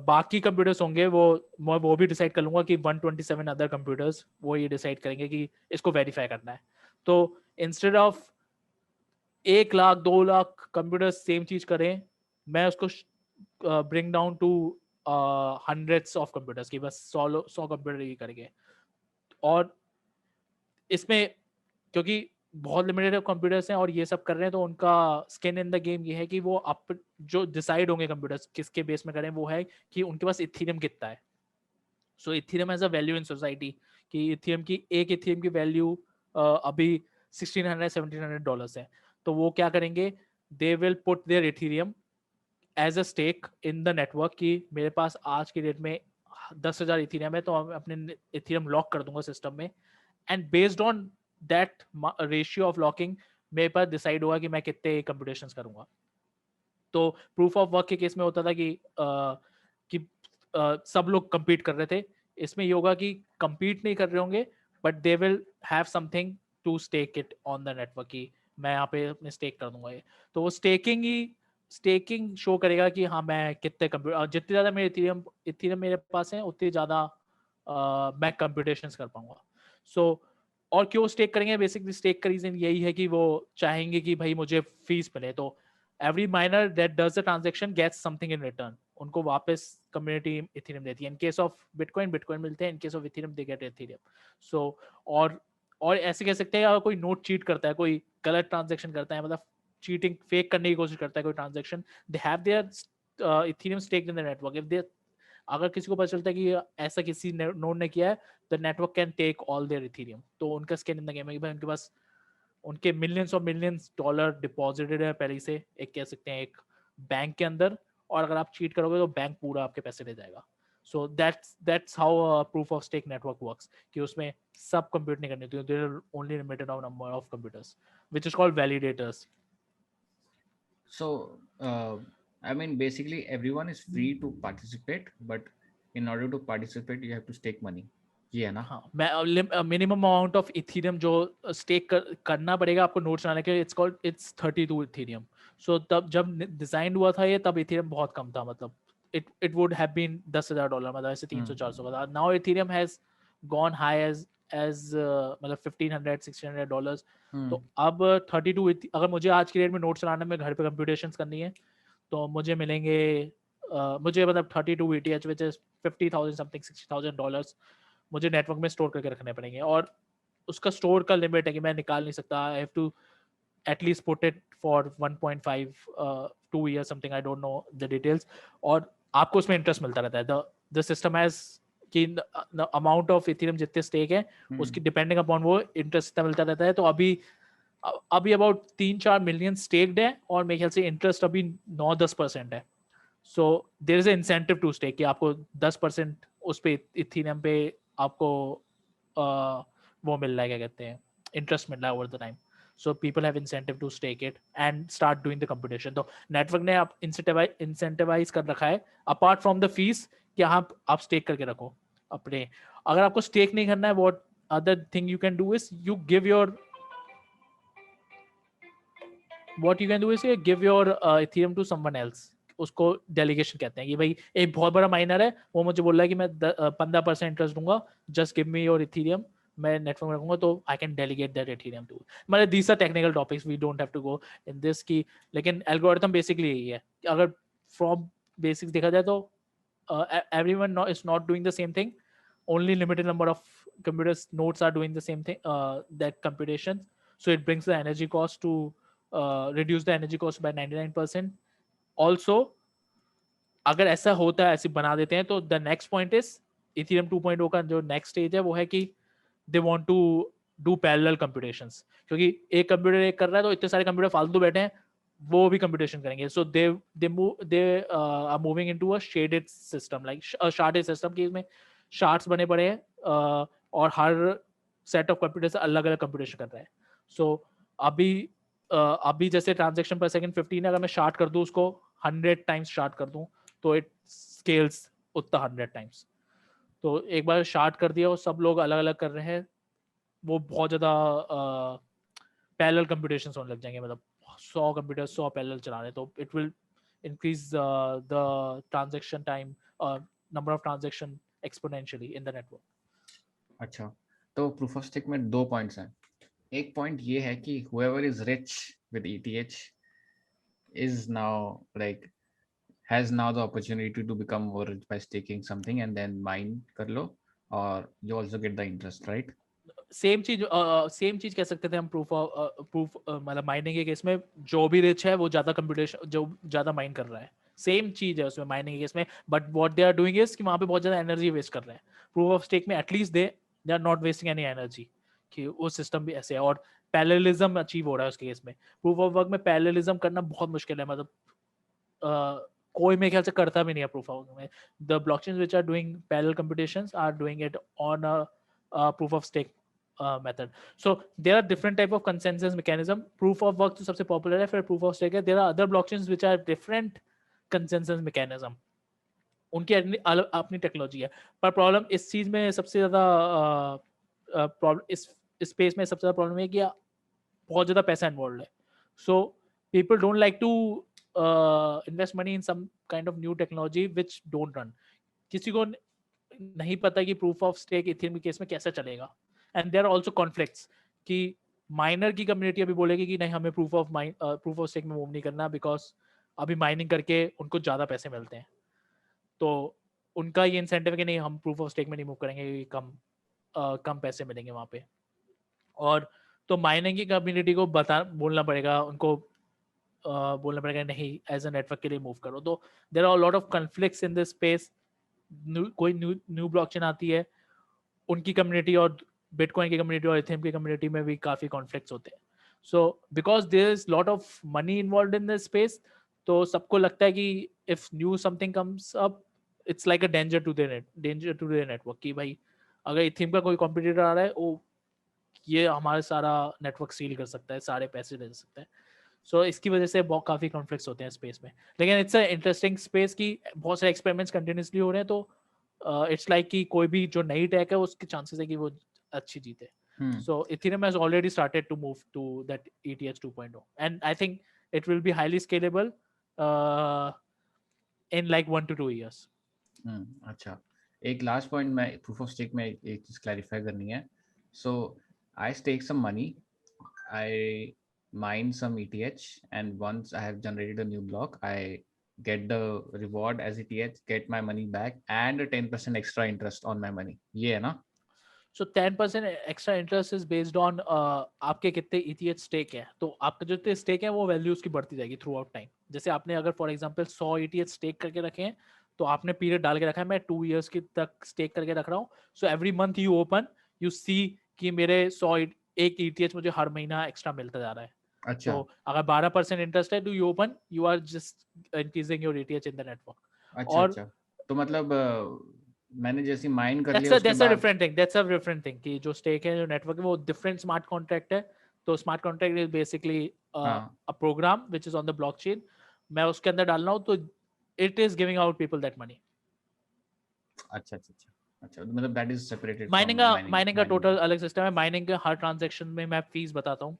बाकी कंप्यूटर्स होंगे वो मैं वो भी डिसाइड कर लूंगा कि 127 अदर कंप्यूटर्स वो ये डिसाइड करेंगे कि इसको वेरीफाई करना है. तो instead of 1 lakh 2 lakh computers same चीज करें, मैं उसको bring down to hundreds of computers की बस 100 कंप्यूटर ही करेंगे. और इसमें क्योंकि बहुत लिमिटेड कंप्यूटर्स हैं और ये सब कर रहे हैं तो उनका स्किन इन द गेम ये है कि वो अप जो डिसाइड होंगे कंप्यूटर्स किसके बेस में करें वो है कि उनके पास इथेरियम कितना है. So Ethereum as a value in society कि इथेरियम की एक इथेरियम की वैल्यू अभी $1,600-$1,700 है. तो वो क्या करेंगे, they will put their Ethereum as a stake in the network कि मेरे पास आज की डेट में 10,000 इथेरियम है तो मैं अपने इथेरियम लॉक कर दूंगा सिस्टम में. And based on that ratio of locking मेरे पास डिसाइड होगा कि मैं कितने कंप्यूटेशंस करूंगा. तो प्रूफ ऑफ वर्क के केस में होता था कि सब लोग compete कर रहे थे. इसमें ये होगा कि compete नहीं कर रहे होंगे but they will have something to stake it on the network कि मैं यहाँ पे अपने स्टेक कर दूंगा ये. तो वो स्टेकिंग शो करेगा कि हाँ मैं कितने कंप्यूटर जितने ज़्यादा मेरे इथेरियम मेरे पास है उतनी ज़्यादा मैं कंप्यूटेशंस कर पाऊंगा. सो और क्यों स्टेक करेंगे, बेसिकली स्टेक का रीजन यही है कि वो चाहेंगे कि भाई मुझे फीस मिले. तो every miner that does the transaction gets something in return. उनको वापस कम्युनिटी इथेरियम देती है. इन केस ऑफ बिटकॉइन मिलते हैं, in case of Ethereum they get Ethereum. So और ऐसे कह सकते हैं अगर कोई नोट चीट करता है, कोई गलत ट्रांजेक्शन करता है, मतलब चीटिंग फेक करने की कोशिश करता है कोई transaction, they have their Ethereum stacked in the network. If they अगर किसी को पता चलता है कि ऐसा किसी नोड ने किया है, the network can take all their Ethereum. तो उनका स्किन इन द गेम है कि भाई उनके पास उनके मिलियंस और मिलियंस डॉलर डिपॉजिटेड है पहले से, एक कह सकते हैं एक बैंक के अंदर. और अगर आप चीट करोगे तो बैंक पूरा आपके पैसे ले जाएगा. So that's how proof of stake network works कि उसमें सब कंप्यूट नहीं करनी होती, there are only limited of number of computers which is called validators. So, I mean, basically, everyone is free to participate, but in order to participate, you have to stake money. ये है ना? हाँ, मैं minimum amount of Ethereum जो stake करना पड़ेगा आपको notes बनाने के लिए, इट्स 32 इथेरियम. सो तब जब डिजाइन हुआ था ये, तब इथेरियम बहुत कम था, मतलब इट वुड हैव बीन $10,000, मतलब ऐसे 300-400 का था. Now Ethereum has gone high as मतलब $1,500-$1,600. तो अब 32 अगर मुझे आज की डेट में नोट्स चलाने में घर पे कंप्यूटेशंस करनी है तो मुझे मिलेंगे मुझे मतलब 32 ETH विच इज 50,000 समथिंग $60,000 मुझे नेटवर्क में स्टोर करके रखने पड़ेंगे. और उसका स्टोर का लिमिट है कि मैं निकाल नहीं सकता. I have to at least put it for 1.5 2 years something, I don't know the details. और आपको उसमें इंटरेस्ट मिलता रहता है. द सिस्टम हैज कि अमाउंट ऑफ इथेरियम जितने स्टेक है उसकी डिपेंडिंग अपॉन वो इंटरेस्ट मिलता रहता है. तो अभी अबाउट 3-4 मिलियन स्टेक्ड है और मेरे ख्याल से इंटरेस्ट अभी 9-10% है. So there is a incentive to stake कि आपको 10% उस पे इथेरियम पे आपको वो मिल रहा है, क्या कहते हैं, इंटरेस्ट मिल रहा है over the time. So people have incentive to stake it and start doing the computation. तो नेटवर्क ने आप इंसेंटिवाइज कर रखा है अपार्ट फ्रॉम द फीस कि आप स्टेक करके रखो अपने. अगर आपको स्टेक नहीं करना है, what other thing you can do is you give your Ethereum to someone else. उसको डेलीगेशन कहते हैं कि भाई एक बहुत बड़ा माइनर है, वो मुझे बोल रहा है कि मैं 15% इंटरेस्ट दूंगा, just give me your Ethereum, मैं नेटवर्क में रखूंगा, तो I can delegate that Ethereum to. मतलब these are technical topics, we don't have to go in this की. लेकिन एल्गोरिथम बेसिकली यही है. अगर फ्रॉम बेसिक्स देखा जाए तो everyone is not doing the same thing. Only limited number of computers nodes are doing the same thing, that computation. So it brings the energy cost to reduce the energy cost by 99%. Also, अगर ऐसा होता है, ऐसे बना देते हैं, तो the next point is Ethereum 2.0 का जो नेक्स्ट स्टेज है वो है कि they want to do parallel computations. क्योंकि एक कंप्यूटर एक कर रहा है तो इतने सारे कंप्यूटर फालतू बैठे हैं, वो भी कंप्यूटेशन करेंगे. So they are moving into a sharded system, like sharded system की इसमें शार्ट्स बने पड़े हैं और हर सेट ऑफ कंप्यूटर से अलग अलग कंप्यूटेशन कर रहा है. सो अभी जैसे ट्रांजेक्शन पर सेकंड 15 है, अगर मैं शार्ट कर दूं उसको 100 टाइम्स शार्ट कर दूं तो इट स्केल्स उतना 100 टाइम्स. तो एक बार शार्ट कर दिया और सब लोग अलग अलग कर रहे हैं, वो बहुत ज़्यादा पैरेलल कंप्यूटेशंस होने लग जाएंगे. मतलब 100 कंप्यूटर 100 पैरेलल चला रहे हैं, तो it will increase the transaction time, number of transaction exponentially in the network. अच्छा, तो प्रूफ ऑफ स्टेक में 2 पॉइंट्स हैं. एक पॉइंट ये है कि whoever is rich with ETH is now like has now the opportunity to become more rich by staking something and then mine कर लो, or you also get the interest, right? Same चीज कह सकते थे हम proof मतलब mining के case में जो भी रिच है वो ज्यादा कंप्यूटेशन जो ज्यादा माइन कर रहा है, सेम चीज है उसमें माइनिंग के केस में. But what they are doing is कि वहां पे बहुत ज्यादा एनर्जी वेस्ट कर रहे हैं. प्रूफ ऑफ स्टेक में at least they are not wasting any energy, कि वो सिस्टम भी ऐसे है और पैरेललिज्म अचीव हो रहा है उसके केस में. प्रूफ ऑफ वर्क में पैरेललिज्म करना बहुत मुश्किल है, मतलब कोई मेरे ख्याल से करता भी नहीं है प्रूफ ऑफ वर्क में. The blockchains which are doing parallel computations are doing it on a proof of stake method. So there are different type of consensus mechanism. Proof of work तो सबसे popular है, फिर proof of stake है. There are other blockchains which are different consensus mechanism. उनकी अपनी technology है. पर problem इस चीज में सबसे ज्यादा प्रॉब्लम इस स्पेस में सबसे ज्यादा प्रॉब्लम है कि बहुत ज्यादा पैसा इन्वॉल्व है. So people don't like to invest money in some kind of new technology which don't run. किसी को नहीं पता कि proof of stake Ethereum case में कैसे चलेगा. And there are also conflicts कि माइनर की कम्युनिटी अभी बोलेगी कि नहीं हमें प्रूफ ऑफ स्टेक में मूव नहीं करना बिकॉज अभी माइनिंग करके उनको ज़्यादा पैसे मिलते हैं. तो उनका ये इंसेंटिव है कि नहीं हम प्रूफ ऑफ स्टेक में नहीं मूव करेंगे, कम पैसे मिलेंगे वहाँ पे. और तो माइनिंग की कम्युनिटी को बोलना पड़ेगा उनको, बोलना पड़ेगा नहीं एज अ नेटवर्क के लिए मूव करो. तो there are lot of conflicts in this space. कोई न्यू ब्लॉकचेन आती है, उनकी कम्युनिटी और बिटकॉइन की कम्युनिटी और इथेरियम की कम्युनिटी में भी काफी कॉन्फ्लिक्ट्स होते हैं. So because there is lot of money involve in this space, तो सबको लगता है कि if new something comes up it's like a danger to the network कि भाई अगर इथेरियम का कोई कॉम्पिटिटर आ रहा है वो ये हमारे सारा नेटवर्क सील कर सकता है, सारे पैसे ले सकता है. सो इसकी वजह से बहुत काफी कॉन्फ्लिक्ट्स होते हैं स्पेस में. लेकिन इट्स अ इंटरेस्टिंग स्पेस कि बहुत सारे एक्सपेरिमेंट्स कंटिन्यूसली हो रहे हैं. तो इट्स लाइक कि कोई भी जो नई टेक है उसके चांसेस है कि वो अच्छी जीते. So Ethereum has already started to move to that ETH 2.0 and I think it will be highly scalable in like 1 to 2 years. अच्छा, एक लास्ट पॉइंट मैं प्रूफ ऑफ स्टेक में एक चीज क्लैरिफाई करनी है. सो आई stake some money, I mine some ETH, and once I have generated a new block, I get the reward as ETH, get my money back, and a 10% extra interest on my money. ये है ना? So 10% extra interest is based on आपके कितने ETH stake है. तो आपका जो जितने स्टेक है वो वैल्यू उसकी बढ़ती जाएगी थ्रू आउट टाइम. जैसे आपने अगर फॉर एग्जांपल 100 ETH स्टेक करके रखे हैं तो आपने पीरियड डाल के रखा है मैं 2 years की तक स्टेक करके रख रहा हूँ. So every month you open you see कि मेरे 100 एक ETH मुझे हर महीना एक्स्ट्रा मिलता जा रहा है. अच्छा. तो अगर 12% इंटरेस्ट है तो you open you are just increasing your ETH in the network. अच्छा और अच्छा, तो मतलब मैंने जैसे माइन कर लिया उसके that's a बाद. different thing. That's a different thing कि जो स्टेक है जो नेटवर्क है वो डिफरेंट स्मार्ट कॉन्ट्रैक्ट है. तो स्मार्ट कॉन्ट्रैक्ट इज बेसिकली हाँ. A program which is on the blockchain. मैं उसके अंदर डाल रहा हूँ तो it is giving out people that money. अच्छा अच्छा अच्छा अच्छा, मतलब that is separated from mining का टोटल माइनिंग. अलग सिस्टम है. माइनिंग के हर ट्रांजेक्शन में मैं फीस बताता हूँ.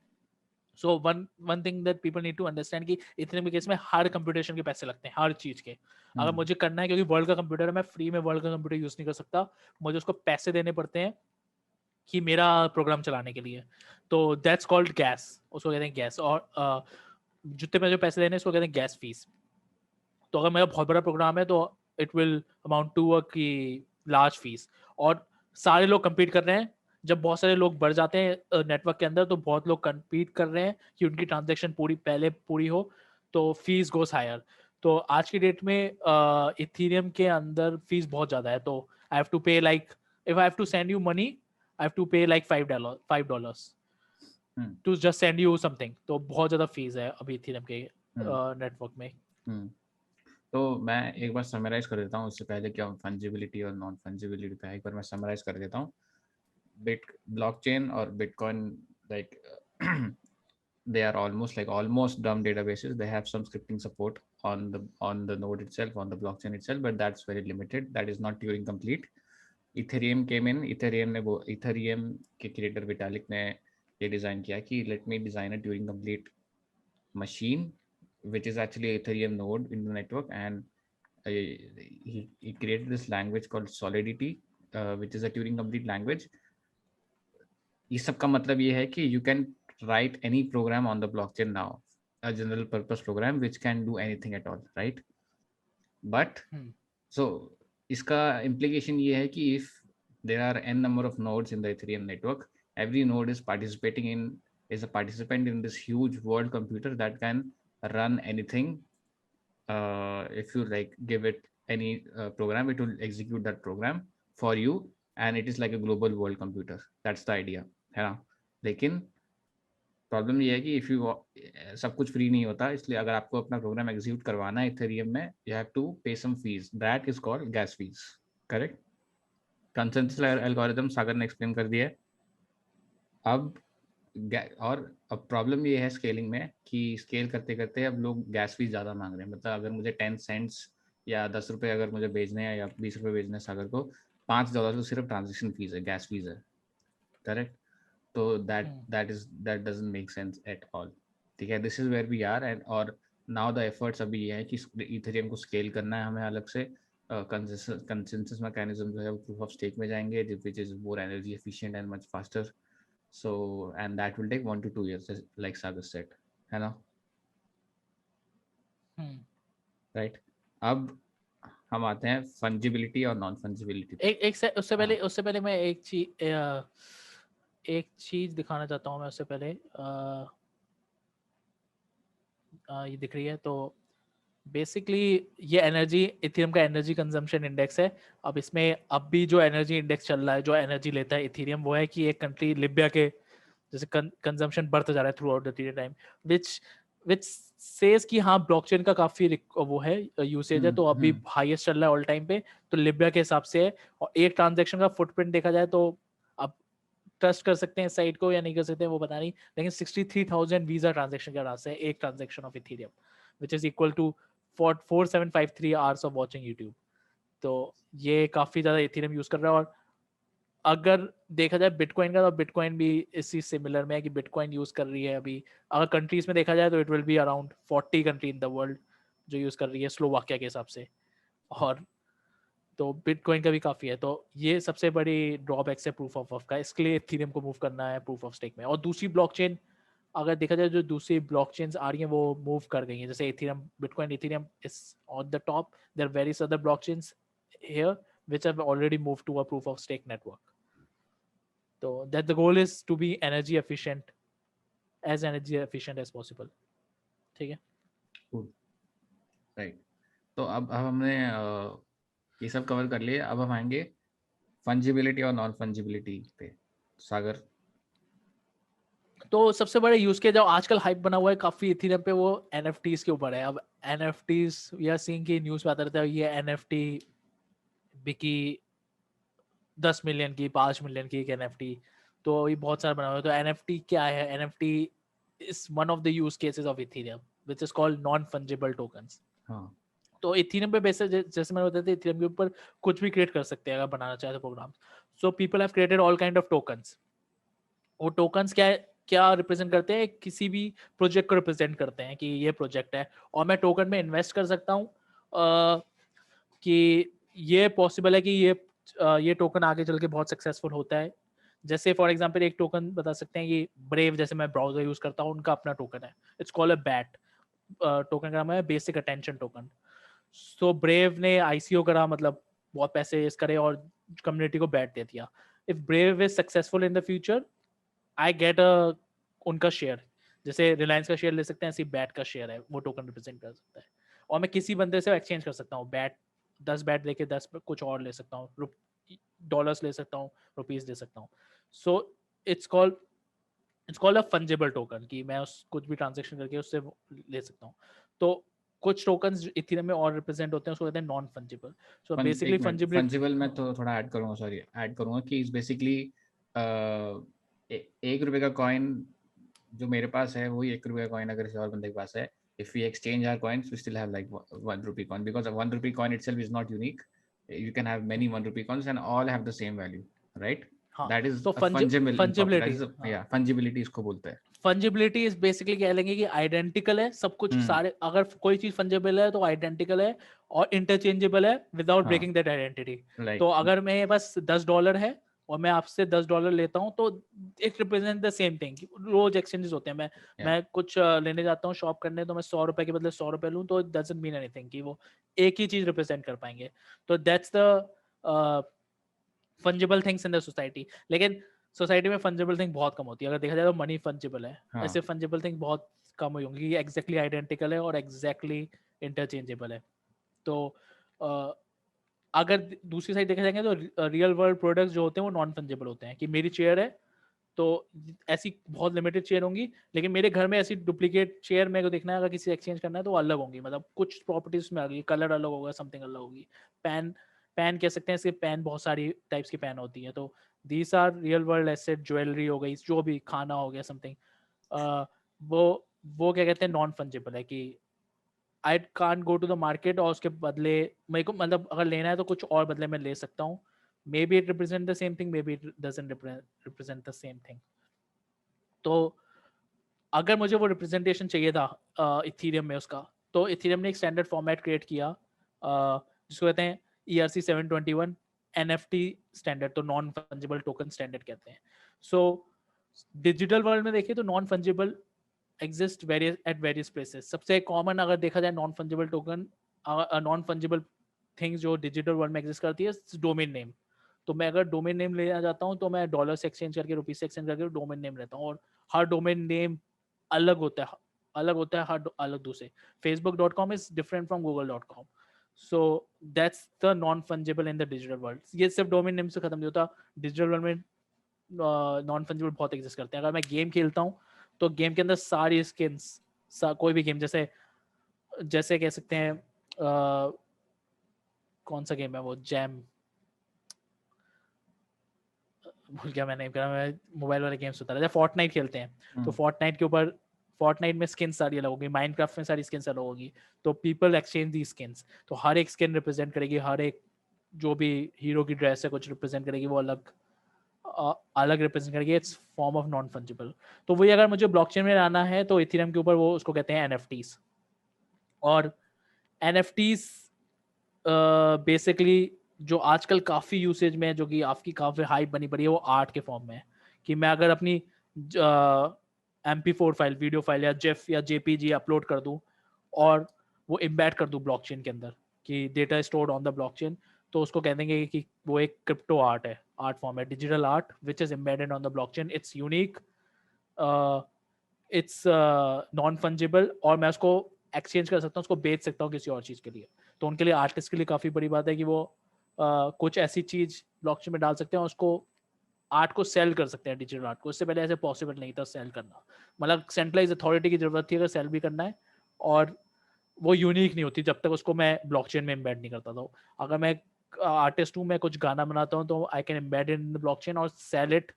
So one thing that people need to understand कि इतने में केस में हर कंप्यूटेशन के पैसे लगते हैं हर चीज के. अगर मुझे करना है क्योंकि वर्ल्ड का कंप्यूटर है, मैं फ्री में वर्ल्ड का कंप्यूटर यूज नहीं कर सकता, मुझे उसको पैसे देने पड़ते हैं कि मेरा प्रोग्राम चलाने के लिए. तो दैट्स कॉल्ड गैस, उसको कहते हैं गैस. और जितने में जो पैसे देने उसको कहते हैं गैस फीस. तो अगर मेरा बहुत बड़ा प्रोग्राम है तो it will amount to a की लार्ज फीस. और सारे लोग कम्पीट कर रहे हैं. जब बहुत सारे लोग बढ़ जाते हैं नेटवर्क के अंदर तो बहुत लोग कम्पीट कर रहे हैं कि उनकी ट्रांजेक्शन पहले पूरी हो, तो फीस गोस हायर. तो आज की डेट में इथेरियम के अंदर फीस बहुत ज़्यादा है. तो I have to pay like if I have to send you money I have to pay like $5 to just send you something. तो बहुत ज़्यादा फीस है अभी इथेरियम के नेटवर्क में. तो मैं एक बार समराइज कर देता हूँ उससे पहले कि हम फंजिबिलिटी और नॉन फंजिबिलिटी पे एक बार मैं समराइज कर देता हूँ. ब्लॉकचेन और bitcoin like they are almost dumb databases. They have some scripting support on the node itself, on the blockchain itself, but that's very limited. That is not Turing complete. Ethereum came in. Ethereum के creator Vitalik ने ये design किया कि let me design a Turing complete machine which is actually a Ethereum node in the network, and he created this language called Solidity, which is a Turing complete language. ये सब का मतलब ये है कि you can write any program on the blockchain now, a general purpose program which can do anything at all, right? But so इसका implication ये है कि if there are n number of nodes in the Ethereum network, every node is a participant in this huge world computer that can run anything. If you like give it any program, it will execute that program for you, and it is like a global world computer. That's the idea, है ना? लेकिन problem ये है कि if you सब कुछ free नहीं होता, इसलिए अगर आपको अपना प्रोग्राम एग्जीक्यूट करवाना है इथेरियम में, you have to pay some fees, that is called gas fees, correct? Consensus algorithm Sagar ने एक्सप्लेन कर दिया है। अब और अब प्रॉब्लम ये है स्केलिंग में कि स्केल करते करते अब लोग गैस फीस ज़्यादा मांग रहे हैं। मतलब अगर मुझे 10 सेंट्स या 10 रुपये अगर मुझे भेजने हैं या 20 रुपये भेजने हैं सागर को, $5 तो सिर्फ ट्रांजेक्शन फीस है, गैस फीस है, करेक्ट? तो that doesn't make sense at all, ठीक है? This is where we are, and और now the efforts अभी ये है कि इथेरियम को स्केल करना है हमें अलग से। कंसेंसस मैकेनिज्म जो है वो प्रूफ ऑफ स्टेक में जाएंगे, which is more energy efficient and much faster, so and that will take 1 to 2 years like Sagar said, है ना? राइट। अब हम आते हैं फंजिबिलिटी और नॉन फंजिबिलिटी पे। उससे पहले मैं एक चीज दिखाना चाहता हूँ। मैं उससे पहले ये दिख रही है, तो बेसिकली ये एनर्जी, इथेरियम का एनर्जी कंजम्पशन इंडेक्स है। अब इसमें अब भी जो एनर्जी इंडेक्स चल रहा है, जो एनर्जी लेता है इथेरियम, वो है कि एक कंट्री लिबिया के जैसे कंजम्पशन बढ़ता जा रहा है through out the period time, which says कि हाँ ब्लॉकचेन का काफी वो है यूसेज है, तो अभी हाईएस्ट चल रहा है ऑल टाइम पे, तो लिबिया के हिसाब से है। और एक ट्रांजेक्शन का फुटप्रिंट देखा जाए तो अब ट्रस्ट कर सकते हैं साइट को या नहीं कर सकते हैं वो पता नहीं, लेकिन 63,000 वीजा ट्रांजेक्शन का रास्ता है एक transaction of Ethereum, which is equal to 4753 hours of watching YouTube. तो ये काफी ज्यादा इथेरियम यूज कर रहा है। और अगर देखा जाए बिटकॉइन का, तो बिटकॉइन भी इसी सिमिलर में है कि बिटकॉइन यूज कर रही है अभी। अगर कंट्रीज में देखा जाए तो it will be around 40 country in the world जो यूज कर रही है स्लोवाकिया के हिसाब से। और तो बिटकॉइन का भी काफी है। तो ये सबसे बड़ी ड्रॉबैक्स है प्रूफ ऑफ वर्क का, इसके लिए इथेरियम को मूव करना है प्रूफ ऑफ स्टेक में। और दूसरी ब्लॉकचेन अगर देखा जाए, जो दूसरी ब्लॉकचेन्स आ रही हैं वो मूव कर गई हैं, जैसे Ethereum, bitcoin, Ethereum is on the top, there are various other blockchains here which have already moved to a proof of stake network. तो that the goal is to be energy efficient as possible, ठीक है? Right. तो अब हमने ये सब cover कर लिए। अब हम आएंगे फंजिबिलिटी और नॉन फंजिबिलिटी पे। सागर। तो सबसे बड़ा यूज केस जो आजकल हाइप बना हुआ है काफी इथेरियम पे, वो एनएफटीज के ऊपर है। अब एनएफटीज वी आर सीइंग की न्यूज़ में आता रहता है, ये एनएफटी बिकी 10 मिलियन की, 5 मिलियन की एक एनएफटी, तो ये बहुत सारा बना हुआ है। तो एनएफटी क्या है? NFT is one of the use cases of Ethereum which is called non fungible tokens. हाँ। तो इथेरियम पे बेसिस जैसे मैंने बताया था, इथेरियम के ऊपर कुछ भी क्रिएट कर सकते हैं अगर बनाना चाहे तो program. So people have created all kind of tokens. वो टोकन्स क्या रिप्रेजेंट करते हैं? किसी भी प्रोजेक्ट को रिप्रेजेंट करते हैं कि ये प्रोजेक्ट है, और मैं टोकन में इन्वेस्ट कर सकता हूँ कि ये पॉसिबल है कि ये टोकन आगे चल के बहुत सक्सेसफुल होता है। जैसे फॉर एग्जांपल एक टोकन बता सकते हैं कि ब्रेव, जैसे मैं ब्राउजर यूज करता हूँ, उनका अपना टोकन है, it's called a bat. Token का नाम है basic attention token. So brave ने आईसीओ करा, मतलब बहुत पैसे इस करे और कम्युनिटी को बैट दे दिया। If brave is successful in the future, I get उनका शेयर, जैसे रिलायंस का शेयर ले सकते हैं, ऐसी बैट का शेयर है, वो टोकन रिप्रेजेंट कर सकता है। और मैं किसी बंदे से एक्सचेंज कर सकता हूँ, बैट 10 बैट देके 10 कुछ और ले सकता हूँ, डॉलर्स ले सकता हूँ, रुपीज ले सकता हूँ। So it's called a fungible token कि मैं उस कुछ भी ट्रांजेक्शन करके उससे ले सकता हूँ। तो कुछ टोकन्स इथेरियम में और रिप्रेजेंट होते हैं, उसको कहते हैं non fungible. So basically fungible में तो थोड़ा ऐड करूंगा कि इज बेसिकली 1 रुपए का कॉइन जो मेरे पास है वही 1 रुपए का कॉइन अगर किसी और बंदे के पास है, if we exchange our coins we still have like 1 rupee coin, because a 1 rupee coin itself is not unique. You can have many 1 rupee coins and all have the same value, right? हाँ, That is तो a fungible फंजिबिलिटी, fungibility इसको बोलते हैं। फंजिबिलिटी is basically कह लेंगे कि identical है सब कुछ, सारे अगर कोई चीज फंजिबल है तो आइडेंटिकल है और इंटरचेंजेबल है विदाउट ब्रेकिंग दैट आइडेंटिटी। तो अगर मैं बस $10 है और मैं आपसे $10 लेता हूँ तो it represent the same thing. रोज एक्सचेंजेस होते हैं, मैं कुछ लेने जाता हूँ शॉप करने, तो मैं $100 के बदले $100 लूँ तो इट डजंट मीन एनीथिंग कि वो एक ही चीज रिप्रेजेंट कर पाएंगे। तो that's the fungible things in the society. लेकिन सोसाइटी में फंजिबल थिंग बहुत कम होती है। अगर देखा जाए तो मनी फंजिबल है, ऐसे फंजिबल थिंग बहुत कम हुई होंगी, एग्जैक्टली आइडेंटिकल है और एग्जैक्टली इंटरचेंजेबल है। तो अगर दूसरी साइड देखा जाएंगे तो रियल वर्ल्ड प्रोडक्ट्स जो होते हैं वो नॉन फंजिबल होते हैं। कि मेरी चेयर है तो ऐसी बहुत लिमिटेड चेयर होंगी, लेकिन मेरे घर में ऐसी डुप्लीकेट चेयर मेरे को देखना है, अगर किसी एक्सचेंज करना है तो वो अलग होंगी, मतलब कुछ प्रॉपर्टीज में अलग, कलर अलग होगा, समथिंग अलग होगी। पेन पेन कह सकते हैं, इसके पेन बहुत सारी टाइप्स की पेन होती है। तो these are real world asset, jewellery हो गई, जो भी खाना हो गया समथिंग, वो क्या कहते हैं नॉन फंजिबल है। कि I can't go to the market और उसके बदले मेरे को, मतलब अगर लेना है तो कुछ और बदले में ले सकता हूँ। May be it represent the same thing, may be it doesn't represent the same thing. तो अगर मुझे वो रिप्रेजेंटेशन चाहिए था इथीरियम में उसका, तो इथीरियम ने एक स्टैंडर्ड फॉर्मेट क्रिएट किया जिसको कहते हैं ERC 721 NFT स्टैंडर्ड, तो नॉन फंजिबल टोकन स्टैंडर्ड कहते हैं। सो डिजिटल वर्ल्ड में देखिए तो non fungible exist various at various places. सबसे कॉमन अगर देखा जाए non fungible token, non fungible things जो डिजिटल वर्ल्ड में एग्जिस्ट करती है, डोमेन नेम। तो मैं अगर डोमेन नेम लेना चाहता हूँ तो मैं डॉलर से एक्सचेंज करके, रुपीज से एक्सचेंज करके डोमेन नेम लेता हूँ, और हर डोमेन नेम अलग होता है, हर अलग दूसरे। facebook.com is different from google.com। So that's the non fungible in the digital world. ये सिर्फ डोमेन नेम से खत्म नहीं होता, डिजिटल वर्ल्ड में नॉन फंजिबल बहुत एग्जिस्ट करते हैं। अगर मैं गेम खेलता हूँ तो गेम के अंदर सारी स्किन्स, कोई भी गेम, जैसे जैसे कह सकते हैं कौन सा गेम है वो, जैम, भूल गया मैंने, मैं मोबाइल वाले गेम्स होता है, जैसे फोर्टनाइट खेलते हैं तो फोर्टनाइट के ऊपर, फोर्टनाइट में स्किन सारी अलग होगी, माइनक्राफ्ट में सारी स्किन्स अलग होगी। तो पीपल एक्सचेंज दी स्किन्स, तो हर एक स्किन रिप्रेजेंट करेगी, हर एक जो भी हीरो की ड्रेस है कुछ रिप्रेजेंट करेगी, वो अलग रिप्रेजेंट करेगी। It's form of non fungible. तो वही अगर मुझे ब्लॉकचेन में लाना है तो इथेरियम के ऊपर वो उसको कहते हैं NFTs। और NFTs बेसिकली जो आजकल काफ़ी यूसेज में है, जो कि आपकी काफ़ी हाइप बनी पड़ी है, वो आर्ट के फॉर्म में है। कि मैं अगर अपनी MP4 फाइल, वीडियो फाइल या जेफ या JPG अपलोड कर दूं और वो इम्बेड कर दूं ब्लॉकचेन के अंदर, कि data stored on the blockchain, तो उसको कह देंगे कि वो एक क्रिप्टो आर्ट है, आर्ट फॉर्म है, digital art which is embedded on the blockchain. It's unique, it's non fungible, और मैं उसको एक्सचेंज कर सकता हूँ, उसको बेच सकता हूँ किसी और चीज़ के लिए। तो उनके लिए, आर्टिस्ट के लिए काफ़ी बड़ी बात है कि वो कुछ ऐसी चीज़ ब्लॉकचेन में डाल सकते हैं और उसको आर्ट को सेल कर सकते हैं, डिजिटल आर्ट को। इससे पहले ऐसे पॉसिबल नहीं था सेल करना, मतलब सेंट्रलाइज अथॉरिटी की जरूरत थी अगर सेल भी करना है, और वो यूनिक नहीं होती जब तक उसको मैं ब्लॉकचेन में एम्बेड नहीं करता था। अगर मैं आर्टिस्ट हूँ, मैं कुछ गाना बनाता हूँ, तो I can embed in the blockchain और sell it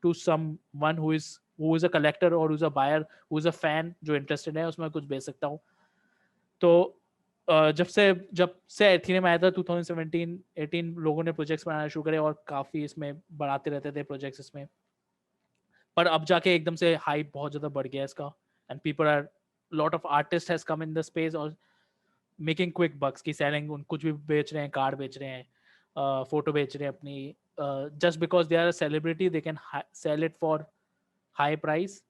to someone who is a collector और who is a buyer, who is a fan, जो इंटरेस्टेड है उसमें कुछ बेच सकता हूँ। तो जब से एथेरियम आया था 2017-18, लोगों ने प्रोजेक्ट्स बनाना शुरू करे और काफ़ी इसमें बढ़ाते रहते थे प्रोजेक्ट्स इसमें। पर अब जाके एकदम से हाइप बहुत ज़्यादा बढ़ गया इसका, and people are, lot of artist has come in the space और मेकिंग क्विक बक्स की सेलिंग, उन कुछ भी बेच रहे हैं, कार्ड बेच रहे हैं, फोटो बेच रहे हैं अपनी, just because they are a celebrity they can sell it for high price.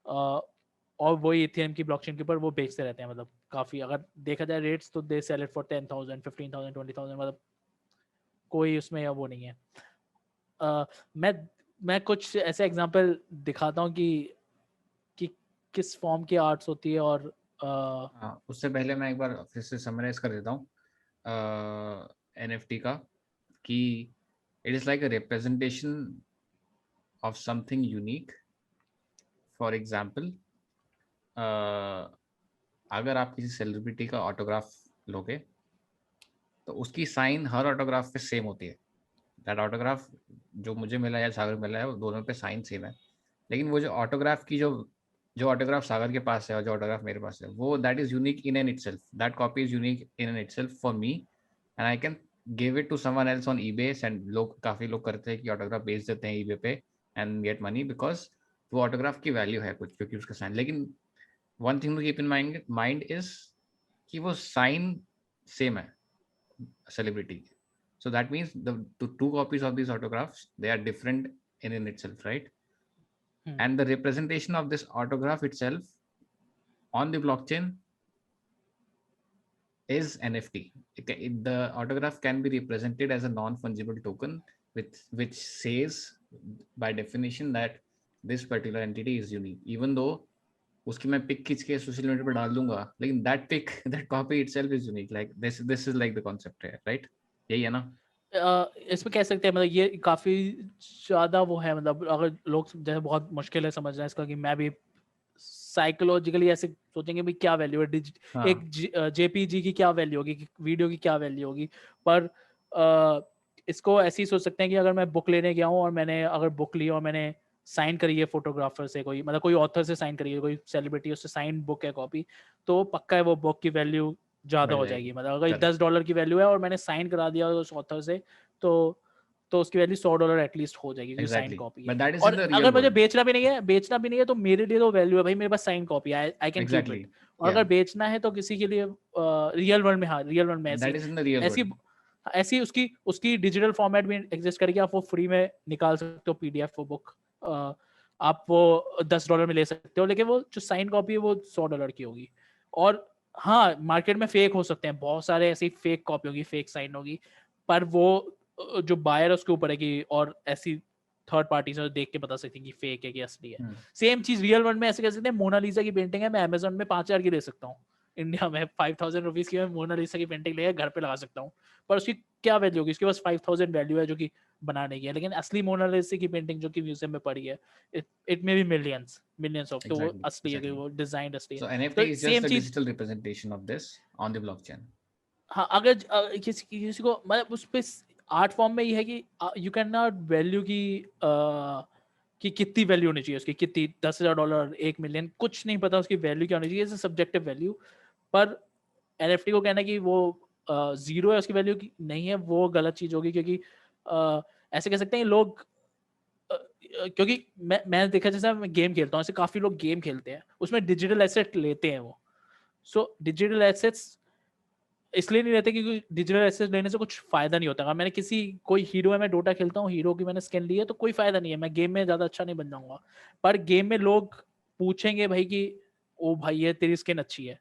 और वही इथेरियम की ब्लॉकचेन के ऊपर वो बेचते रहते हैं, मतलब काफ़ी अगर देखा जाए रेट्स तो दे सेल इट फॉर 10,000 15,000 20,000, मतलब कोई उसमें वो नहीं है। मैं कुछ ऐसे एग्जांपल दिखाता हूँ कि किस फॉर्म की आर्ट्स होती है। और उससे पहले मैं एक बार फिर से समराइज कर देता हूँ NFT का, कि it is like a representation of something unique. For example, अगर आप किसी सेलिब्रिटी का ऑटोग्राफ लोगे तो उसकी साइन हर ऑटोग्राफ पे सेम होती है। दैट ऑटोग्राफ जो मुझे मिला है, सागर मिला है, वो दोनों पे साइन सेम है। लेकिन वो जो ऑटोग्राफ की जो जो ऑटोग्राफ सागर के पास है और जो ऑटोग्राफ मेरे पास है, वो that is unique in an itself, that copy is unique in an itself for me, and I can give it to someone else on eBay. And काफ़ी लोग करते हैं कि ऑटोग्राफ बेच देते हैं ईबे पे एंड गेट मनी, बिकॉज वो ऑटोग्राफ की वैल्यू है कुछ, क्योंकि उसका साइन। लेकिन one thing to keep in mind is कि वो साइन सेम है celebrity. So that means the two copies of these autographs, they are different in itself, right? And the representation of this autograph itself on the blockchain is NFT. The autograph can be represented as a non-fungible token, which says by definition that this particular entity is unique, even though उसकी मैं pick खींच के social media पर डाल दूंगा, लेकिन that pic that copy itself is unique. Like this is like the concept है, right? यही है ना? इसमें कह सकते हैं मतलब ये काफी ज्यादा वो है, मतलब अगर लोग जैसे बहुत मुश्किल है समझना इसका कि मैं भी साइकोलॉजिकली ऐसे सोचेंगे भी क्या वैल्यू है हाँ, एक जेपीजी की क्या वैल्यू होगी, वीडियो की क्या वैल्यू होगी। पर इसको ऐसे ही सोच सकते हैं कि अगर मैं बुक लेने गया हूँ और मैंने अगर बुक ली और मैंने साइन करी है फोटोग्राफर से, कोई मतलब कोई ऑथर से साइन करी है, कोई सेलिब्रिटी उससे साइन बुक है कॉपी, तो पक्का है वो बुक की वैल्यू ज्यादा बढ़ हो जाएगी। जाएगी। मतलब अगर करेक्ट। $10 की वैल्यू है और मैंने साइन करा दिया उस ऑथर से, तो उसकी वैल्यू $100 एटलीस्ट हो जाएगी क्योंकि साइन एग्जैक्टली, कॉपी है। बट दैट इज और इन द रियल अगर मुझे वर्ल्ड। बेचना भी नहीं है तो मेरे लिए तो वैल्यू है भाई, मेरे पास साइन कॉपी है, आई कैन कीप एग्जैक्टली, इट। और या अगर बेचना है तो किसी के लिए रियल वर्ल्ड में, हाँ रियल वर्ल्ड में ऐसी that is in the real ऐसी वर्ल्ड। ऐसी उसकी उसकी डिजिटल फॉर्मेट में एग्जिस्ट करेगी, आप वो फ्री में निकाल सकते हो पीडीएफ वो बुक, आप वो $10 में ले सकते हो, लेकिन वो जो साइन कॉपी है वो $100 की होगी। और हाँ, मार्केट में फेक हो सकते हैं, बहुत सारे ऐसी फेक कॉपी होगी, फेक साइन होगी, पर वो जो बायर है उसके ऊपर है कि, और ऐसी थर्ड पार्टी से देख के बता सकती है कि फेक है कि असली है। सेम चीज रियल वर्ल्ड में ऐसे कह सकते हैं, मोनालिसा की पेंटिंग है, मैं अमेजोन में 5,000 की ले सकता हूँ, इंडिया में 5,000 रुपीज की मैं मोनालिसा की पेंटिंग लेकर घर पे लगा सकता हूँ, पर उसकी क्या वैल्यू होगी? उसके पास 5,000 वैल्यू है जो कि बनाने की है, लेकिन असली मोनालिसा की पेंटिंग जो कि म्यूजियम में पड़ी है, it may be millions of, तो वो Exactly, असली है, exactly. वो डिजाइन असली है। So NFT तो is just सेम the चीज, digital representation of this on the blockchain. हाँ अगर किसी को मतलब उस पे आर्ट फॉर्म में ये है कि यू कैन नॉट वैल्यू की कि कितनी वैल्यू होनी चाहिए उसकी, कितनी $10,000 1 मिलियन, कुछ नहीं पता उसकी वैल्यू क्या होनी चाहिए, सब्जेक्टिव वैल्यू। पर एनएफटी को कहना कि वो जीरो है उसकी वैल्यू की नहीं है, वो गलत चीज होगी, क्योंकि ऐसे कह सकते हैं लोग क्योंकि मैं देखा जैसे मैं गेम खेलता हूँ, ऐसे काफी लोग गेम खेलते हैं उसमें डिजिटल एसेट लेते हैं वो। सो डिजिटल एसेट्स इसलिए नहीं रहते क्योंकि डिजिटल एसेट लेने से कुछ फायदा नहीं होता। अगर मैंने किसी कोई हीरो है, मैं डोटा खेलता हूँ, हीरो की मैंने स्किन ली है तो कोई फायदा नहीं है, मैं गेम में ज्यादा अच्छा नहीं बन जाऊंगा। पर गेम में लोग पूछेंगे भाई कि ओ भाई ये तेरी स्किन अच्छी है,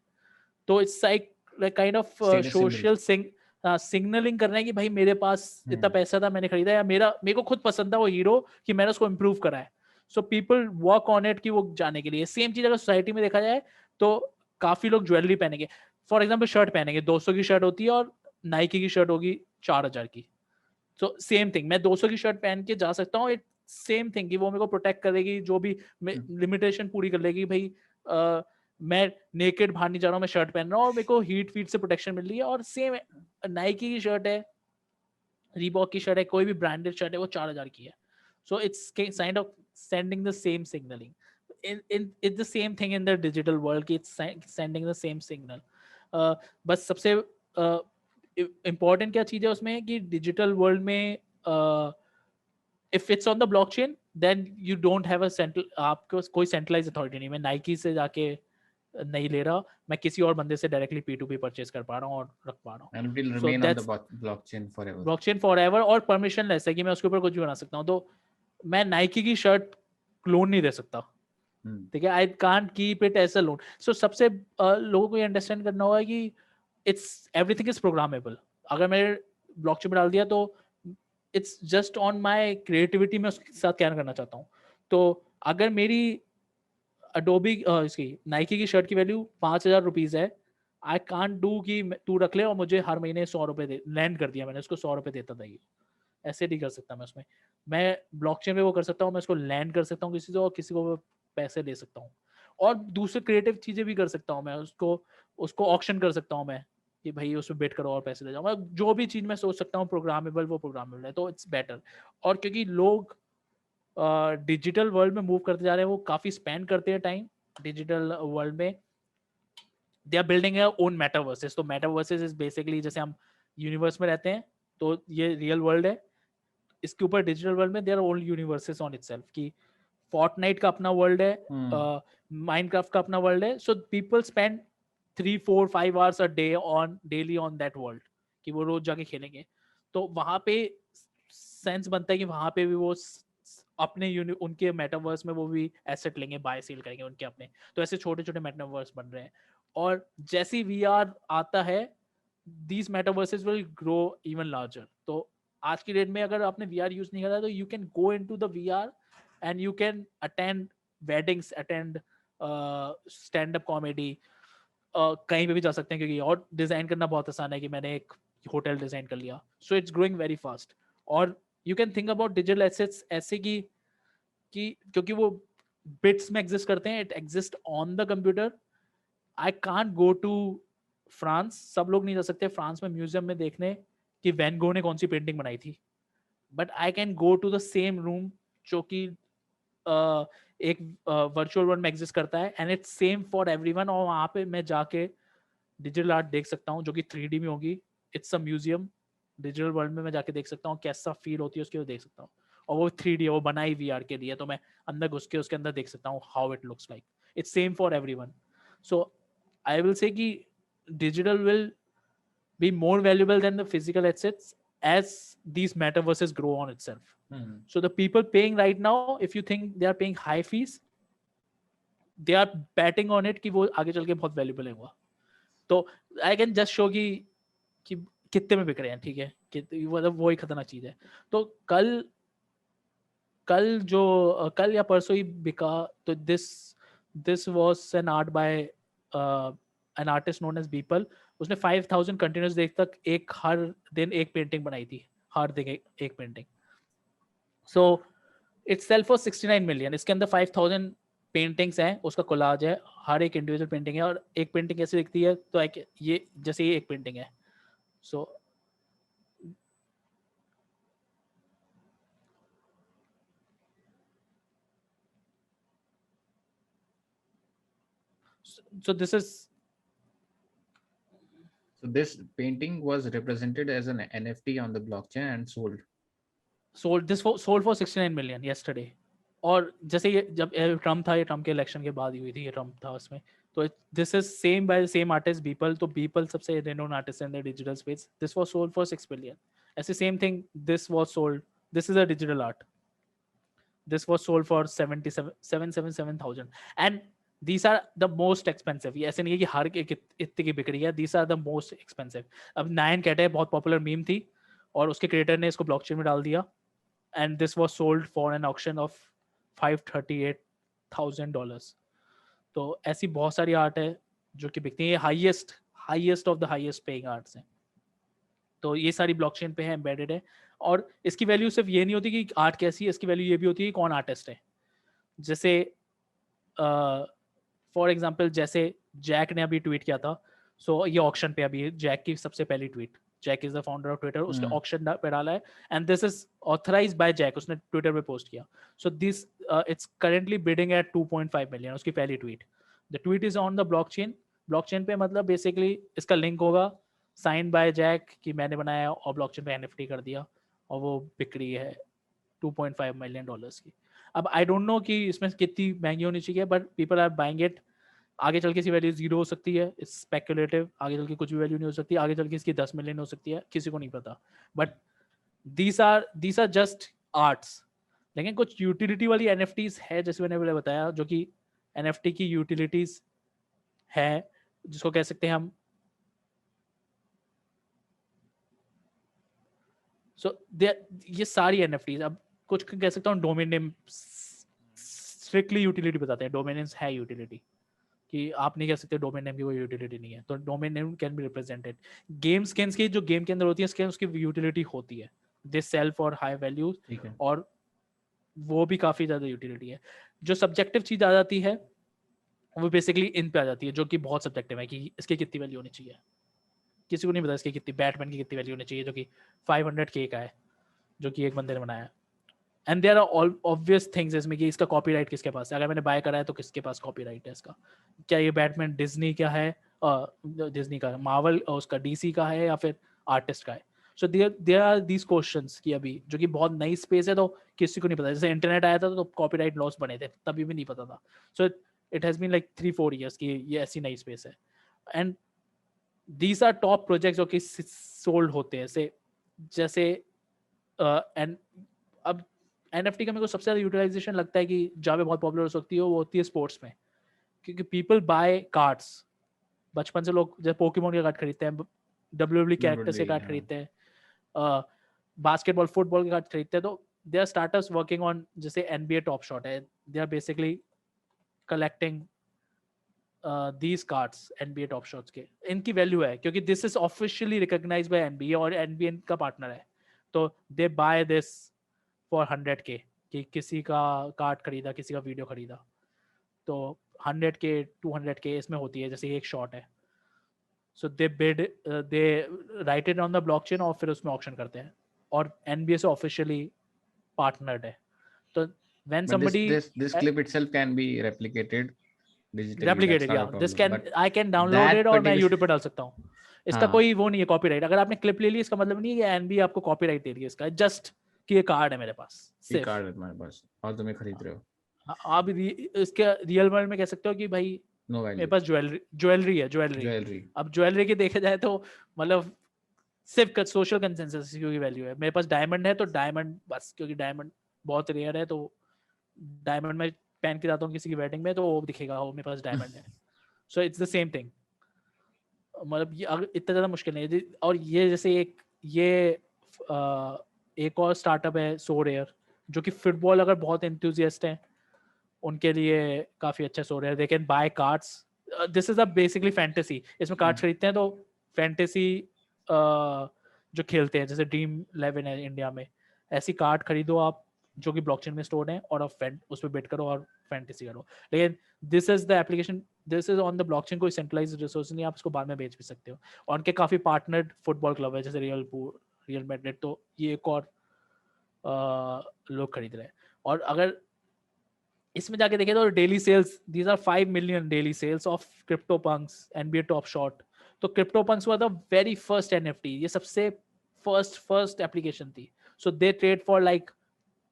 तो it's like kind of Status symbol. Social signalling करना है कि भाई मेरे पास इतना पैसा था, मैंने खरीदा, या मेरे को खुद पसंद था वो हीरो कि मैंने उसको इम्प्रूव करा है। So people work on it कि वो जाने के लिए। सेम चीज अगर सोसाइटी में देखा जाए तो काफी लोग ज्वेलरी पहनेंगे, फॉर एग्जाम्पल शर्ट पहनेंगे, 200 की शर्ट होती है और नाइकी की शर्ट होगी 4,000 की। सो सेम थिंग, मैं 200 की शर्ट पहन के जा सकता हूँ, इट सेम थिंग कि वो मेरे को प्रोटेक्ट करेगी, जो भी लिमिटेशन पूरी कर लेगी भाई। मैं नेकेड बाहर नहीं जा रहा हूँ, मैं शर्ट पहन रहा हूँ और मेरे को हीट फीट से प्रोटेक्शन मिल रही है। और सेम नाइकी की शर्ट है, रीबॉक की शर्ट है, कोई भी ब्रांडेड शर्ट है, वो 4,000 की है। So it's kind of sending the same signalling. It's the same thing in the digital world कि it's sending the same signal. बस सबसे इम्पोर्टेंट क्या चीज़ है उसमें कि डिजिटल वर्ल्ड में if it's on the blockchain then you don't have a central, आपको कोई सेंट्रलाइज अथॉरिटी नहीं। मैं नाइकी से जाके नहीं ले रहा, मैं किसी और बंदे से डायरेक्टली P2P परचेज कर पा रहा हूँ और रख पा रहा हूँ। And it will so remain on the that's blockchain forever. Blockchain forever, और परमिशन लेस है कि मैं उसके ऊपर कुछ भी बना सकता हूँ। तो मैं नाइकी की शर्ट क्लोन नहीं दे सकता, ठीक है, I can't keep it as a loan. So सबसे लोगों को ये अंडरस्टैंड करना होगा कि इट्स एवरीथिंग इज प्रोग्रामेबल। अगर मैंने ब्लॉकचेन में डाल दिया तो it's just on my creativity, में उसके साथ क्या करना चाहता हूँ। तो अगर मेरी अडोबी इसकी नाइकी की शर्ट की वैल्यू ₹5,000 है, आई कांट डू कि तू रख ले और मुझे हर महीने ₹100 दे, लैंड कर दिया मैंने उसको ₹100 देता था ये, ऐसे नहीं कर सकता मैं उसमें। मैं ब्लॉकचेन पे वो कर सकता हूँ, मैं उसको लैंड कर सकता हूँ किसी से और किसी को पैसे दे सकता हूँ। और दूसरे क्रिएटिव चीजें भी कर सकता हूँ मैं, उसको उसको ऑक्शन कर सकता हूँ मैं कि भाई उसमें बेट करो और पैसे दे जाओ। मैं जो भी चीज मैं सोच सकता हूँ प्रोग्रामेबल, वो प्रोग्रामेबल है, तो इट्स बेटर। और क्योंकि लोग डिजिटल वर्ल्ड में मूव करते जा रहे हैं, वो काफी स्पेंड करते हैं टाइम डिजिटल वर्ल्ड में, they are building own metaverses. तो मेटावर्सेस इज बेसिकली जैसे हम यूनिवर्स में रहते हैं, तो ये रियल वर्ल्ड है, इसके ऊपर डिजिटल वर्ल्ड में there are own universes on itself कि फोर्टनाइट का अपना वर्ल्ड है, माइनक्राफ्ट का अपना वर्ल्ड है. So people spend 3, 4, 5 hours a day on daily on that world कि वो रोज जाके खेलेंगे. तो वहां पे सेंस बनता है कि वहां पे भी वो अपने उनके मेटावर्स में वो भी एसेट लेंगे, बाय सेल करेंगे उनके अपने. तो ऐसे छोटे छोटे मेटावर्स बन रहे हैं. और जैसे VR आता है, these metaverses will grow even larger. तो आज की डेट में अगर आपने VR यूज नहीं करा तो you can go into the VR and you can attend weddings, attend stand up comedy, कहीं पे भी जा सकते हैं क्योंकि और डिजाइन करना बहुत आसान है कि मैंने एक होटल डिजाइन कर लिया. So it's growing very fast. और you can think about digital assets ऐसे कि क्योंकि वो बिट्स में एग्जिस्ट करते हैं, it exist on the computer. I can't go to France, सब लोग नहीं जा सकते फ्रांस में म्यूजियम में देखने कि वैन गो ने कौन सी पेंटिंग बनाई थी, but I can go to the same room जो कि एक वर्चुअल वर्ल्ड में एग्जिस्ट करता है, and it's same for everyone. और वहाँ पे मैं जाके डिजिटल आर्ट देख सकता हूँ जो कि 3D में होगी. It's a museum. Digital world में मैं जाके देख सकता हूँ कैसा फील होती है उसकी, वो देख सकता हूँ. और वो 3D है, वो बनाई VR के लिए, तो मैं अंदर घुस के उसके अंदर देख सकता हूँ how it looks like. It's same for everyone. So I will say कि digital will be more valuable than the physical assets as these metaverses grow on itself. So the people paying right now, if you think they are paying high fees, they are betting on it कि वो आगे चल के बहुत valuable है वो. तो I can just show कि कितने में बिक रहे हैं, ठीक है, मतलब वो ही खतरनाक चीज है. तो कल या परसों ही बिका. तो this was an art by an artist known as Beeple. उसने 5000 कंटिन्यूस डे तक हर दिन एक पेंटिंग बनाई थी, हर दिन एक painting. So it's sell for 69 million. इसके अंदर 5000 पेंटिंग्स हैं, उसका कोलाज है, हर एक इंडिविजुअल पेंटिंग है. और एक पेंटिंग कैसे दिखती है, तो ये जैसे ये एक पेंटिंग है. सो this painting was represented as an NFT on the blockchain and sold for 69 million yesterday. और जैसे ये जब ट्रम्प था, ये ट्रम्प के इलेक्शन के बाद ही हुई थी, ये ट्रम्प था उसमें. तो this is same by same artist Beeple. तो Beeple सबसे renowned artist in the digital space. This was sold for 6 billion. ऐसे same thing, this was sold, this is a digital art, this was sold for 777,000. And these are the most expensive. ये ऐसे नहीं है कि हर एक इतने की बिक रही है. these are the most expensive. अब नायन कैट है, बहुत पॉपुलर मीम थी और उसके क्रिएटर ने इसको ब्लॉकचेन में डाल दिया. And this was sold for an auction of $538,000. तो ऐसी बहुत सारी आर्ट है जो कि बिकती है. Highest of the highest paying arts हैं. तो ये सारी ब्लॉकचेन पे है, एम्बेडेड है. और इसकी वैल्यू सिर्फ ये नहीं होती कि आर्ट कैसी है, इसकी वैल्यू ये भी होती है कि कौन आर्टिस्ट है. जैसे फॉर एग्जांपल जैसे जैक ने अभी ट्वीट किया था. सो ये ऑक्शन पे अभी जैक की सबसे पहली tweet. Jack is the founder of Twitter. उसने ऑक्शन पे डाला है and this is authorised by Jack. उसने ट्विटर पे पोस्ट किया. So this it's currently bidding at 2.5 million. उसकी पहली tweet. The tweet is on the blockchain पे, मतलब बेसिकली इसका लिंक होगा साइन बाय जैक कि मैंने बनाया और ब्लॉकचेन पे NFT कर दिया और वो बिक रही है $2.5 million की. अब आई डोंट नो कि इसमें कितनी महंगी होनी चाहिए, but people are buying it. आगे चल के इसकी वैल्यू 0 हो सकती है, इट्स स्पेकुलेटिव. आगे चल के कुछ भी वैल्यू नहीं हो सकती. आगे चल के इसकी 10 मिलियन हो सकती है, किसी को नहीं पता. But these are just arts. लेकिन कुछ यूटिलिटी वाली NFTs है, जैसे मैंने बताया, जो कि NFT की यूटिलिटीज है, जिसको कह सकते हैं हम. सो ये सारी NFTs. अब कुछ कह सकता हूँ डोमेन नेम स्ट्रिक्टली यूटिलिटी बताते हैं. डोमेन नेम्स है यूटिलिटी, कि आप नहीं कह सकते डोमेन नेम की कोई यूटिलिटी नहीं है. तो domain name can be represented. Game skins की जो गेम के अंदर होती है स्किन, उसकी यूटिलिटी होती है. They sell for high values, और वो भी काफी ज्यादा यूटिलिटी है. जो सब्जेक्टिव चीज आ जाती है वो बेसिकली इन पे आ जाती है, जो कि बहुत सब्जेक्टिव है कि इसकी कितनी वैल्यू होनी चाहिए. किसी को नहीं पता इसकी कितनी, बैटमैन की कितनी वैल्यू होनी चाहिए जो कि 500K का है, जो कि एक बंदे ने बनाया. And there are all obvious things इसमें कि इसका कॉपीराइट किसके पास है. अगर मैंने बाय करा है तो किसके पास कॉपीराइट है इसका. क्या ये बैटमैन डिज्नी का है, डिज्नी का, मार्वल उसका DC का है, या फिर आर्टिस्ट का है. So there are these questions कि अभी जो कि बहुत नई स्पेस है, तो किसी को नहीं पता। जैसे इंटरनेट आया था तो कॉपीराइट लॉस बने थे, तभी भी नहीं पता था। So it has been like 3-4 years कि ये ऐसी नई स्पेस है, and these are top projects जो कि सोल्ड होते हैं। जैसे एंड अब NFT का मेरे को सबसे ज़्यादा यूटिलाइजेशन लगता है कि जहाँ पे बहुत पॉपुलर हो सकती है वो होती है स्पोर्ट्स में, क्योंकि पीपल बाय कार्ड्स। बचपन से लोग जैसे पोकेमोन के कार्ड खरीदते हैं, WWE कैरेक्टर्स के कार्ड हाँ। खरीदते हैं, बास्केटबॉल फुटबॉल के कार्ड खरीदते हैं, तो they are startups working on, जैसे NBA टॉप शॉट है, they are basically collecting these cards NBA top shots के। इनकी वैल्यू है क्योंकि this is officially recognised by NBA और NBA का पार्टनर है, तो दे बाय दिस फॉर 100K कि किसी का कार्ड खरीदा, किसी का वीडियो खरीदा, तो 100K 200K इसमें होती है, जैसे एक शॉट है। So they bid, they write it on the blockchain और फिर उसमें ऑक्शन करते हैं, और NBA से ऑफिशियली पार्टनर्ड है। तो when But this somebody this this clip itself can be replicated digitally. That's replicated, not या a this problem. Can, But I can download it that और मैं particular यूट्यूब पे डाल सकता हूँ। इसका हाँ, कोई वो नहीं है कॉपीराइट। अगर आपने क्लिप ले ली इसका मतलब नहीं है कि एनबी आपको कॉपीराइट दे रही है, इसका जस्ट कि ये कार्ड है मेरे पास ये सिर्फ। कार्ड है तुम्हारे पास और तुम्हें खरीद रहे हो, आप इसके रियल वर्ल्ड में कह सकते हो कि भाई नो मेरे वैल्यू, पास ज्वेलरी है, ज्वेलरी। ज्वेलरी। अब ज्वेलरी की देखा जाए तो मतलब सिर्फ सोशल कंसेंसस क्योंकि वैल्यू है। मेरे पास डायमंड है तो डायमंड बस, क्योंकि डायमंड बहुत रेयर है, तो डायमंड में पहन के जाता हूँ किसी की वेडिंग में तो वो दिखेगा हो मेरे पास डायमंड है। So it's the same thing. मतलब ये इतना ज़्यादा मुश्किल नहीं है। और ये जैसे एक और स्टार्टअप है सो रेयर, जो कि फुटबॉल अगर बहुत एंथुजियास्ट हैं उनके लिए काफ़ी अच्छा so rare. They can buy cards, this is a basically fantasy. इसमें कार्ड्स खरीदते हैं तो फैंटेसी जो खेलते हैं, जैसे ड्रीम 11 है इंडिया में, ऐसी कार्ड खरीदो आप जो कि ब्लॉकचेन में स्टोर्ड है, और आप उस पर बेट करो और फैंटेसी करो। लेकिन this is the application, this is on the blockchain, कोई सेंट्रलाइज्ड रिसोर्स नहीं, आप इसको बाद में बेच भी सकते हो। और उनके काफ़ी पार्टनर्ड फुटबॉल क्लब है, जैसे रियल मैड्रिड, तो ये एक और लोग खरीद रहे हैं। और अगर इसमें जाके देखें तो daily sales, these are 5 million daily sales of crypto punks NBA top shot. तो क्रिप्टो पंक्स हुआ था वेरी फर्स्ट NFT, ये सबसे फर्स्ट एप्लीकेशन थी। So they trade for like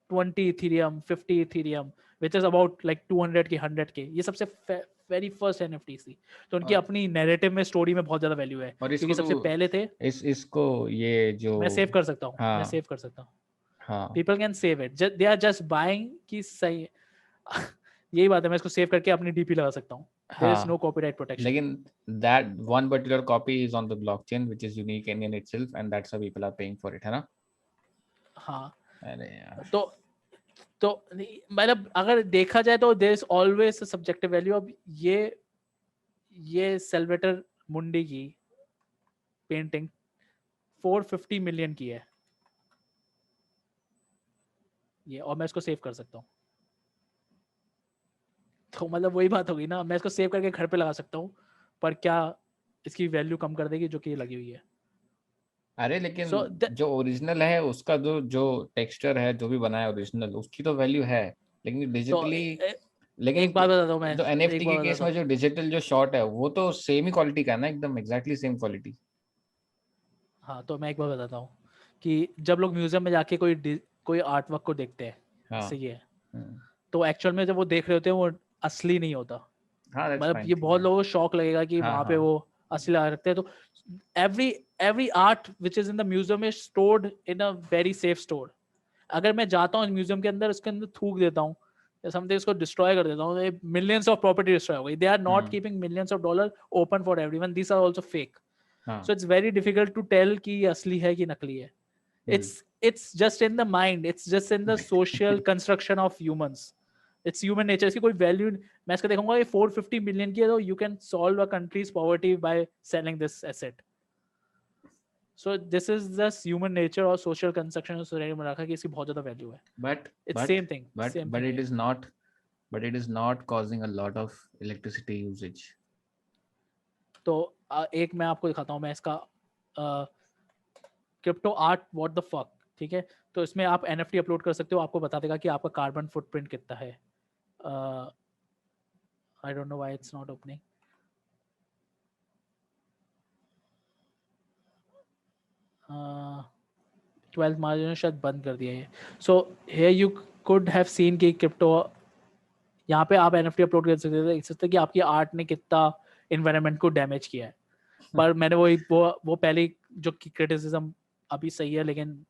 20 Ethereum 50 Ethereum which is about like 200K 100K। ये सबसे very first NFT थी, तो उनकी और अपनी नैरेटिव में स्टोरी में बहुत ज्यादा वैल्यू है क्योंकि इसको सबसे तो पहले थे। इसको ये जो मैं सेव कर सकता हूँ, मैं हाँ सेव कर सकता हूँ, हाँ people can save it, they are just buying कि सही। यही बात है, मैं इसको सेव करके अपनी DP लगा सकता हूँ, देयर इज नो हाँ, कॉपीराइट प्रोटेक्शन। लेकिन that one particular copy is on the blockchain which is unique in itself and that's why people are paying for it, है ना? हाँ, अरे यार, तो मतलब अगर देखा जाए तो there is always a subjective value. अब ये सेल्वेटर मुंडी की पेंटिंग 450 मिलियन की है ये, और मैं इसको सेव कर सकता हूँ। तो मतलब वही बात होगी ना, मैं इसको सेव करके घर पे लगा सकता हूँ, पर क्या इसकी वैल्यू कम कर देगी जो कि ये लगी हुई है। अरे लेकिन सो जो ओरिजिनल है उसका जो जो टेक्सचर है जो भी बना है ओरिजिनल उसकी तो वैल्यू है, लेकिन तो डिजिटली, एक लेकिन बात बताता हूँ मैं, जो एक NFT के बात केस बताता में हूँ। जो डिजिटल जो शॉट है वो तो सेम ही क्वालिटी का है ना, एकदम एग्जैक्टली सेम क्वालिटी। हाँ, तो मैं एक बात बताता हूँ कि जब लोग म्यूजियम में जाके कोई आर्ट वर्क को देखते हैं, हाँ। जैसे ये, हम्म, तो एक्चुअल में जब वो देख रहे होते हैं वो असली नहीं होता। हाँ दैट्स मतलब फाइन, ये ठीक बहुत है। लोगों को शॉक लगेगा कि हाँ वहां पे हाँ वो असली लगा रखते हैं। तो every every art which is in the museum is stored in a very safe store. अगर मैं जाता हूँ म्यूजियम के अंदर, उसके अंदर थूक देता हूँ या समथिंग, इसको डिस्ट्रॉय कर देता हूँ, मिलियंस ऑफ प्रॉपर्टी डिस्ट्रॉय हो गई। They are not hmm, keeping millions of dollar open for everyone, these are also fake. हाँ, so it's very difficult to tell कि ये असली है कि नकली है। हम्म। it's just in the mind, it's just in the social construction of humans, it's human nature। इसकी कोई वैल्यू, मैं इसका देखूंगा ये 450 मिलियन की है, तो you can solve a countries poverty by selling this asset. So this is just human nature और सोशल कंस्ट्रक्शन सोसाइटी में रखा कि इसकी बहुत ज्यादा वैल्यू है। but it's but same thing, same but thing it है। is not, but it is not causing a lot of electricity usage. तो एक मैं आपको दिखाता हूँ, मैं इसका crypto art what the fuck, ठीक है। तो इसमें आप NFT अपलोड कर सकते हो, आपको बता देगा कि आपका कार्बन फुटप्रिंट कितना है। आई don't know why it's not opening. 12th मार्च ने शायद बंद कर दिया है. So here you could have seen कि क्रिप्टो, यहाँ पे आप NFT अपलोड कर सकते थे, देख सकते कि आपकी आर्ट ने कितना इन्वायरमेंट को डैमेज किया है. पर मैंने वो पहले जो क्रिटिसिज्म अभी सही है, लेकिन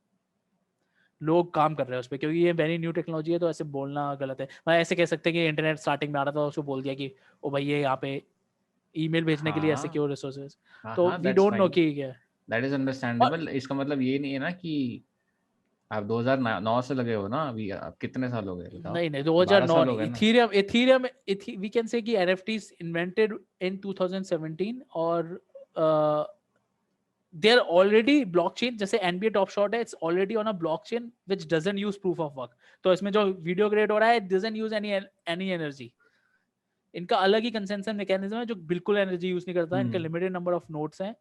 लोग काम कर रहे हैं उस पर, क्योंकि ये वेरी न्यू टेक्नोलॉजी है. तो ऐसे बोलना गलत है. मैं ऐसे कह सकते हैं कि इंटरनेट स्टार्टिंग में आ रहा था, उसको बोल दिया कि ओ भाई ये यहाँ पे ईमेल भेजने के लिए हाँ सिक्योर रिसोर्सेज. हाँ तो हाँ, we that's don't know fine, कि क्या है. दैट इज और अंडरस्टैंडेबल. इसका मतलब ये नहीं है ना कि आप 2009 से लगे हो ना, अभी आप कितने साल हो गए बताओ? नहीं नहीं, 12 2009 साल हो नहीं. गए ना. इथीरियम वी कैन से कि NFTs इन्वेंटेड इन 2017, और they are already blockchain. जैसे NBA टॉप शॉट है, it's already on a blockchain which doesn't use proof of work. तो इसमें जो वीडियो क्रिएट हो रहा है, डजंट यूज एनी एनर्जी. इनका अलग ही कंसेंसस मैकेनिज्म है जो बिल्कुल एनर्जी यूज नहीं करता. इनका लिमिटेड नंबर ऑफ नोड्स हैं.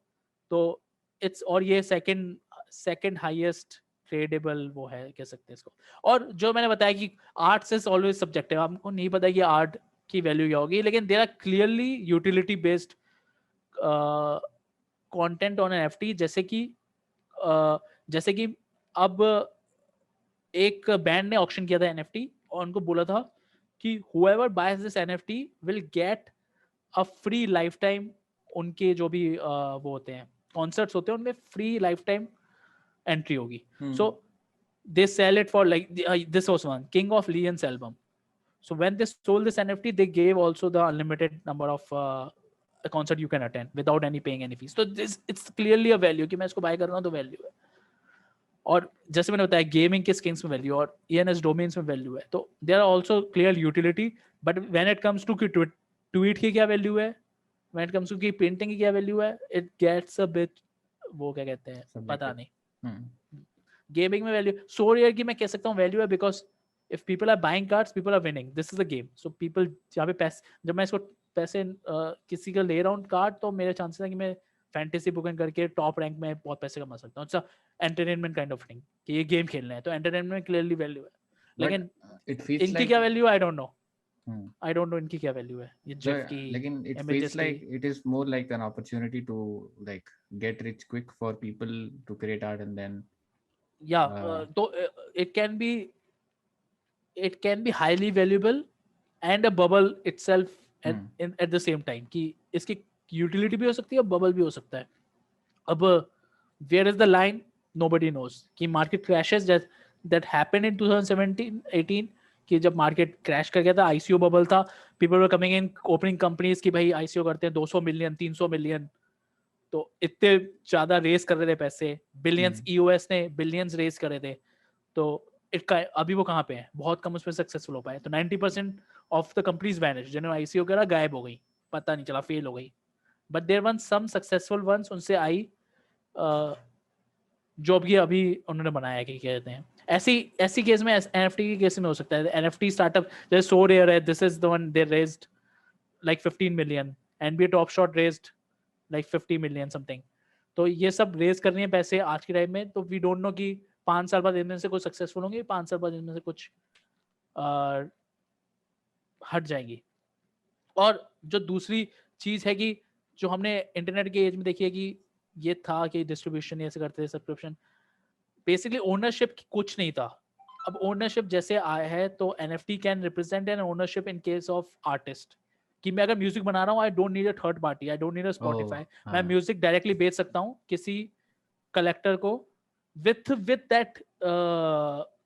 तो इट्स, और ये सेकंड हाईएस्ट ट्रेडेबल वो है, कह सकते हैं इसको. और जो मैंने बताया कि आर्ट इज ऑलवेज सब्जेक्टिव, आपको नहीं पता कि आर्ट की वैल्यू क्या होगी, लेकिन there are clearly utility based content on NFT. जैसे कि अब एक बैंड ने ऑक्शन किया था NFT, और उनको बोला था कि whoever buys this NFT will get a free lifetime. उनके जो भी वो होते हैं कॉन्सर्ट्स होते हैं, उनमें फ्री लाइफ टाइम एंट्री होगी. सो they sell it for like this was one King of Leon's album. So when they sold this NFT, they gave also the unlimited number of a concert you can attend without any paying any fees. So this, it's clearly a value कि मैं इसको buy कर रहा हूँ तो value है. और जैसे मैंने बताया गेमिंग के स्किन्स में वैल्यू और ENS डोमेन्स में वैल्यू है. तो there are also clear utility. But when it comes to tweet की क्या वैल्यू है, व्हेन इट कम्स टू की पेंटिंग की क्या वैल्यू है, इट गेट्स अ बिट, वो क्या कहते हैं पता नहीं. गेमिंग में वैल्यू सो रेयर की मैं कह सकता हूँ वैल्यू है, because if people are buying cards, people are winning. This is a game. So people जहाँ पे पैसे, जब मैं इसको पैसे किसी का ले रहा हूँ कार्ड, तो मेरे चांसेस है कि मैं फैंटेसी बुकिंग करके टॉप रैंक में बहुत पैसे कमा सकता हूँ. अच्छा, एंटरटेनमेंट काइंड ऑफ थिंग कि ये गेम खेलना है, तो एंटरटेनमेंट में क्लियरली वैल्यू है. बट लेकिन इट फील्स इनकी क्या like, value, I don't no. I don't no इनकी क्या वैल्यू है, ये जेफ की, लेकिन it feels इमेजेस की. like it is more like an opportunity to like get rich quick for people to create art and then या uh, तो it can be highly valuable and a bubble itself at the same time. कि इसकी utility भी हो सकती है, bubble भी हो सकता है. अब where is the line, nobody knows. कि market crashes that happened in 2017-18, कि जब मार्केट क्रैश कर गया था, ICO बबल था, people were coming in opening companies कि भाई ICO करते हैं 200 मिलियन 300 मिलियन. तो इतने ज्यादा रेस कर रहे थे पैसे, बिलियंस. EOS ने बिलियंस रेस करे थे. तो इट अभी वो कहाँ पे है, बहुत कम उसमें सक्सेसफुल हो पाए. तो 90% ऑफ द कंपनीज वैनिश, जिन्होंने ICO करा गायब हो गई, पता नहीं चला, फेल हो गई. But there one some successful ones, उनसे आई जो अभी उन्होंने बनाया है कि क्या कहते हैं. ऐसी केस में NFT की केस में हो सकता है. NFT स्टार्टअप जैसे सो रेयर है, this is the one they raised like 15 million. NBA top shot raised like 50 million something. तो ये सब रेज कर रही है पैसे आज के टाइम में. तो वी डोंट नो कि 5 साल बाद इनमें से कुछ सक्सेसफुल होंगे, 5 साल बाद इनमें से कुछ हट जाएंगी. और जो दूसरी चीज है कि जो हमने इंटरनेट के एज में देखी है कि ये था कि डिस्ट्रीब्यूशन ऐसे करते थे, सब्सक्रिप्शन, बेसिकली ओनरशिप कुछ नहीं था. अब ओनरशिप जैसे आया है, तो NFT can represent N ownership in case of artist. कि मैं अगर म्यूजिक बना रहा हूँ, I don't need a third party, I don't need a Spotify. मैं म्यूजिक डायरेक्टली बेच सकता हूँ किसी कलेक्टर को विथ दैट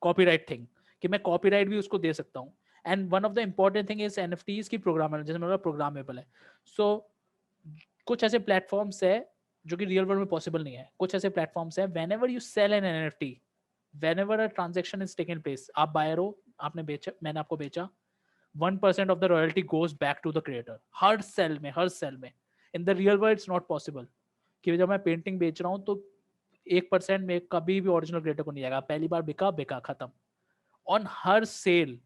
कॉपीराइट थिंग, कि मैं कॉपीराइट भी उसको दे सकता हूँ. And one of the important thing is NFTs की प्रोग्रामेबल, जैसे मतलब प्रोग्रामेबल है. सो कुछ ऐसे प्लेटफॉर्म्स है जो कि रियल वर्ल्ड में पॉसिबल नहीं है. कुछ ऐसे प्लेटफॉर्म्स है, whenever you sell an NFT, whenever a transaction is taken place, आप बायर हो, आपने बेचा, मैंने आपको बेचा, 1% of the royalty goes back to the creator. हर सेल में. In the real world it's not possible. कि जब मैं पेंटिंग बेच रहा हूँ तो 1% में कभी भी ओरिजिनल क्रिएटर को नहीं जाएगा. पहली बार बिका खत्म. ऑन हर sale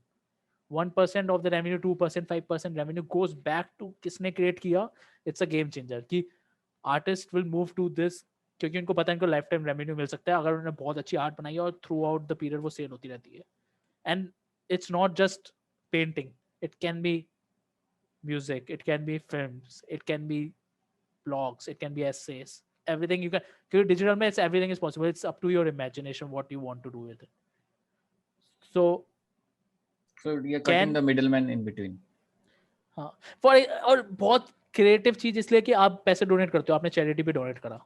1% of the revenue, 2%, 5% revenue goes back to किसने क्रिएट किया. इट्स अ गेम चेंजर कि artist will move to this, क्योंकि उनको पता है उनको लाइफ टाइम रेवेन्यू मिल सकता है अगर उन्होंने बहुत अच्छी आर्ट बनाई है और थ्रू आउट द पीरियड वो सेल होती रहती है. And it's not just painting, it can be music, it can be films, it can be blogs, it can be एसेस. everything you can, because digital में it's everything is possible, it's up to your imagination what you want to do with it. So you're cutting can the middleman in between. हाँ for, और बहुत creative चीज इसलिए कि आप पैसे donate करते हो, आपने चैरिटी पे डोनेट करा,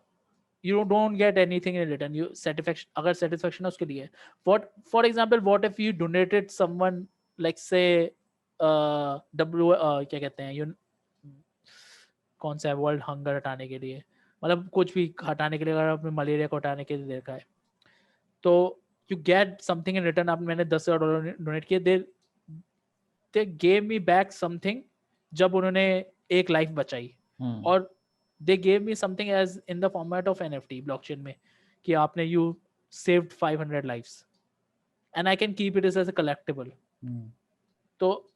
you don't get anything in return, you satisfaction, अगर satisfaction है उसके लिए. What for example, what if you donated someone like say क्या कहते हैं you, कौन सा है, वर्ल्ड हंगर हटाने के लिए, मतलब कुछ भी हटाने के लिए, अगर आपने मलेरिया को हटाने के लिए देखा है तो you get something in return. आप मैंने $10,000 डोनेट किए, they gave me back something जब उन्होंने एक लाइफ बचाई. और they gave me something as in the format of NFT blockchain में, कि आपने you saved 500 lives and I can keep it as a collectible. तो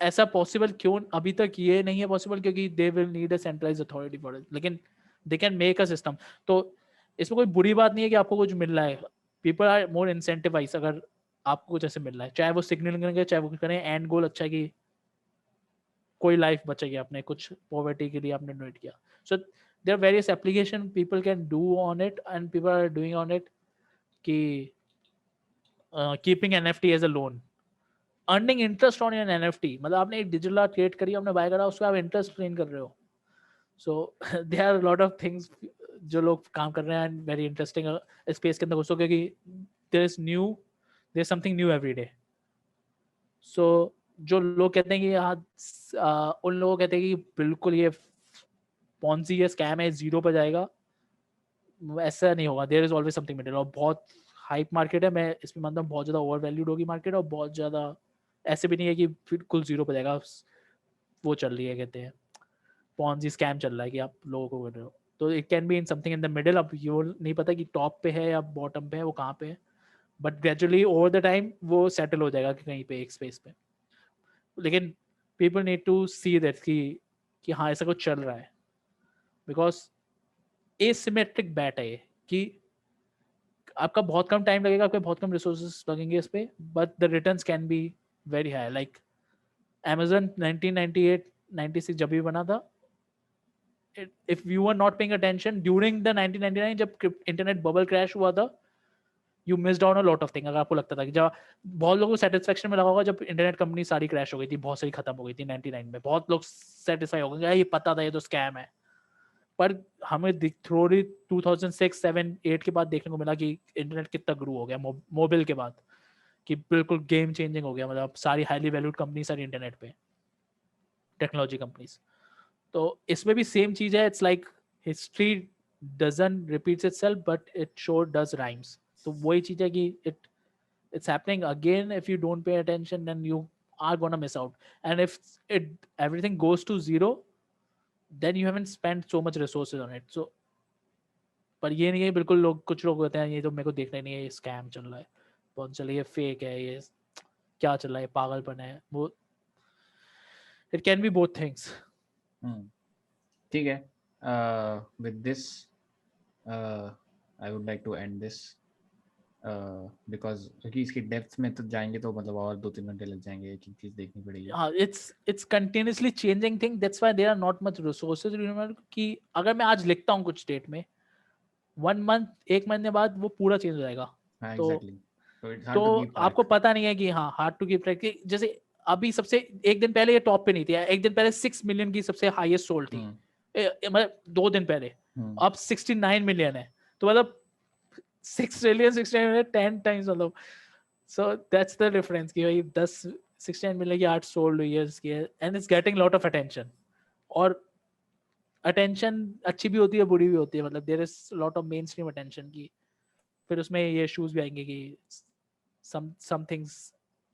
ऐसा पॉसिबल क्यों अभी तक ये नहीं है पॉसिबल, क्योंकि they will need a centralised authority for it, लेकिन they can make a system. तो इसमें कोई बुरी बात नहीं है कि आपको कुछ मिल रहा है. पीपल आर मोर इंसेंटिवाइज अगर आपको कुछ ऐसे मिल रहा है, चाहे वो सिग्नलिंग करेंगे चाहे वो कुछ करें, एंड गोल अच्छा है कि कोई लाइफ बचेगी, आपने कुछ पॉवर्टी के लिए आपने डोनेट किया. So there are various application people can do on it and people are doing on it, कि keeping NFT as a loan, earning interest on an NFT. मतलब आपने एक डिजिटल आर्ट क्रिएट करी, आपने बाय करा, उसको आप इंटरेस्ट क्लेम कर रहे हो. So there are lot of things जो लोग काम कर रहे हैं, एंड वेरी इंटरेस्टिंग स्पेस के अंदर घुसो, क्योंकि there is something new every day. So जो लोग कहते हैं कि उन लोगों कहते हैं कि बिल्कुल ये पॉन्जी है, स्कैम है, जीरो पर जाएगा, ऐसा नहीं होगा. There is always something middle. और बहुत हाइप मार्केट है, मैं इसमें मानता हूँ बहुत ज़्यादा ओवर वैल्यूड होगी मार्केट, और बहुत ज़्यादा ऐसे भी नहीं है कि बिल्कुल जीरो पर जाएगा. वो चल रही है, कहते हैं पॉन्जी स्कैम चल रहा है कि आप लोगों को कर रहे हो. तो it can be in something in the middle. अब ये नहीं पता कि टॉप पे है या बॉटम पे है, वो कहाँ पे है, but gradually over the time वो सेटल हो जाएगा कि कहीं पे एक स्पेस पे. लेकिन people need to see that कि हाँ ऐसा कुछ चल रहा है, बिकॉज एसिमेट्रिक बैट है ये, कि आपका बहुत कम टाइम लगेगा, आपके बहुत कम रिसोर्सेज लगेंगे इस पे, but the returns can be very high. Like Amazon 1998-96 जब भी बना था, if you were not paying attention during the 1999 जब इंटरनेट बबल क्रैश हुआ था, you missed out on a lot of things. अगर आपको लगता था कि जब बहुत लोगों को सेटिस्फेक्शन में लगा होगा जब इंटरनेट कंपनी सारी क्रैश हो गई थी, बहुत सारी खत्म हो गई थी 99 में, बहुत लोग सेटिस्फाई हो गए, ये पता था ये तो स्कैम है. पर हमें थ्रोरी 2006, 7, 8 के बाद देखने को मिला कि इंटरनेट कितना ग्रो हो गया मोबाइल के बाद, कि बिल्कुल गेम चेंजिंग हो गया. मतलब सारी हाईली वैल्यूड कंपनी सारी इंटरनेट पे, टेक्नोलॉजी कंपनीज. तो इसमें भी सेम चीज है. It's like history doesn't repeats itself but it sure does rhymes. तो वही चीज है कि it's happening again. If you don't pay attention, then you are gonna miss out. And if everything goes to zero, then you haven't spent so much resources on it. So पर ये नहीं है बिल्कुल, लोग कुछ लोग होते हैं ये तो मेरे को देखना ही नहीं है, ये स्कैम चल रहा है, बहुत चल, ये फेक है, ये क्या चल रहा है, पागलपन है वो. It can B both things. ठीक है. With this I would like to end this because क्योंकि इसकी डेप्थ में तो जाएंगे तो मतलब और 2-3 घंटे लग जाएंगे, एक एक चीज देखनी पड़ेगी. it's continuously changing thing. That's why there are not much resources. Remember कि अगर मैं आज लिखता हूँ कुछ डेट में, 1 month, 1 महीने बाद वो पूरा चेंज हो जाएगा. हाँ, तो exactly. So it's hard to keep track. आपको पता नहीं है कि हाँ हार्ड टू कीप ट्रैक. जैसे अभी सबसे एक दिन पहले ये टॉप पे नहीं थी, एक दिन पहले 6 मिलियन की सबसे हाईएस्ट सोल्ड थी, मतलब 2 दिन पहले. अब 69 मिलियन है. तो मतलब 6 ट्रिलियन 69 मिलियन 10 टाइम्स, मतलब. सो दैट्स द डिफरेंस कि भाई 69 मिलियन की आर्ट सोल्ड हुई है इसकी, and it's getting lot of attention. और अटेंशन अच्छी भी होती है बुरी भी होती है, मतलब there is lot of mainstream attention की. फिर उसमें ये इश्यूज भी आएंगे कि some things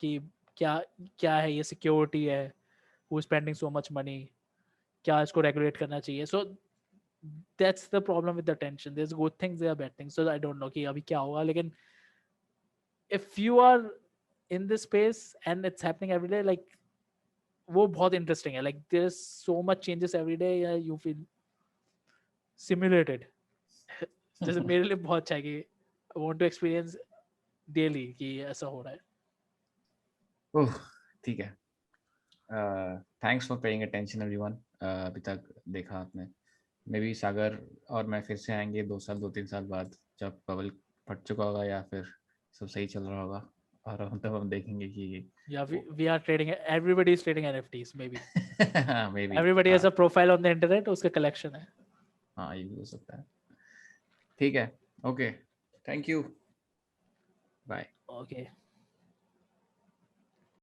कि क्या क्या है, ये सिक्योरिटी है, who spending so much money, क्या इसको रेगुलेट करना चाहिए. So that's the problem with attention. There is good things, there are bad things. So I don't know कि अभी क्या होगा, लेकिन if you are in this space and it's happening every day, like वो बहुत interesting है. Like there is so much changes every day, या you feel simulated. जैसे मेरे लिए बहुत अच्छा है कि I want to experience daily कि ऐसा हो रहा है. ओह, ठीक है. Thanks for paying attention everyone. अभी तक देखा आपने. मे बी सागर और मैं फिर से आएंगे 2 3 साल बाद, जब बबल फट चुका होगा या फिर सब सही चल रहा होगा, और तब हम देखेंगे कि Yeah, we are trading. Everybody is trading NFTs. Maybe may be everybody हाँ has a profile on the internet. उसका collection है. हाँ, ये भी हो सकता है। ठीक है, okay, thank you, bye. Okay.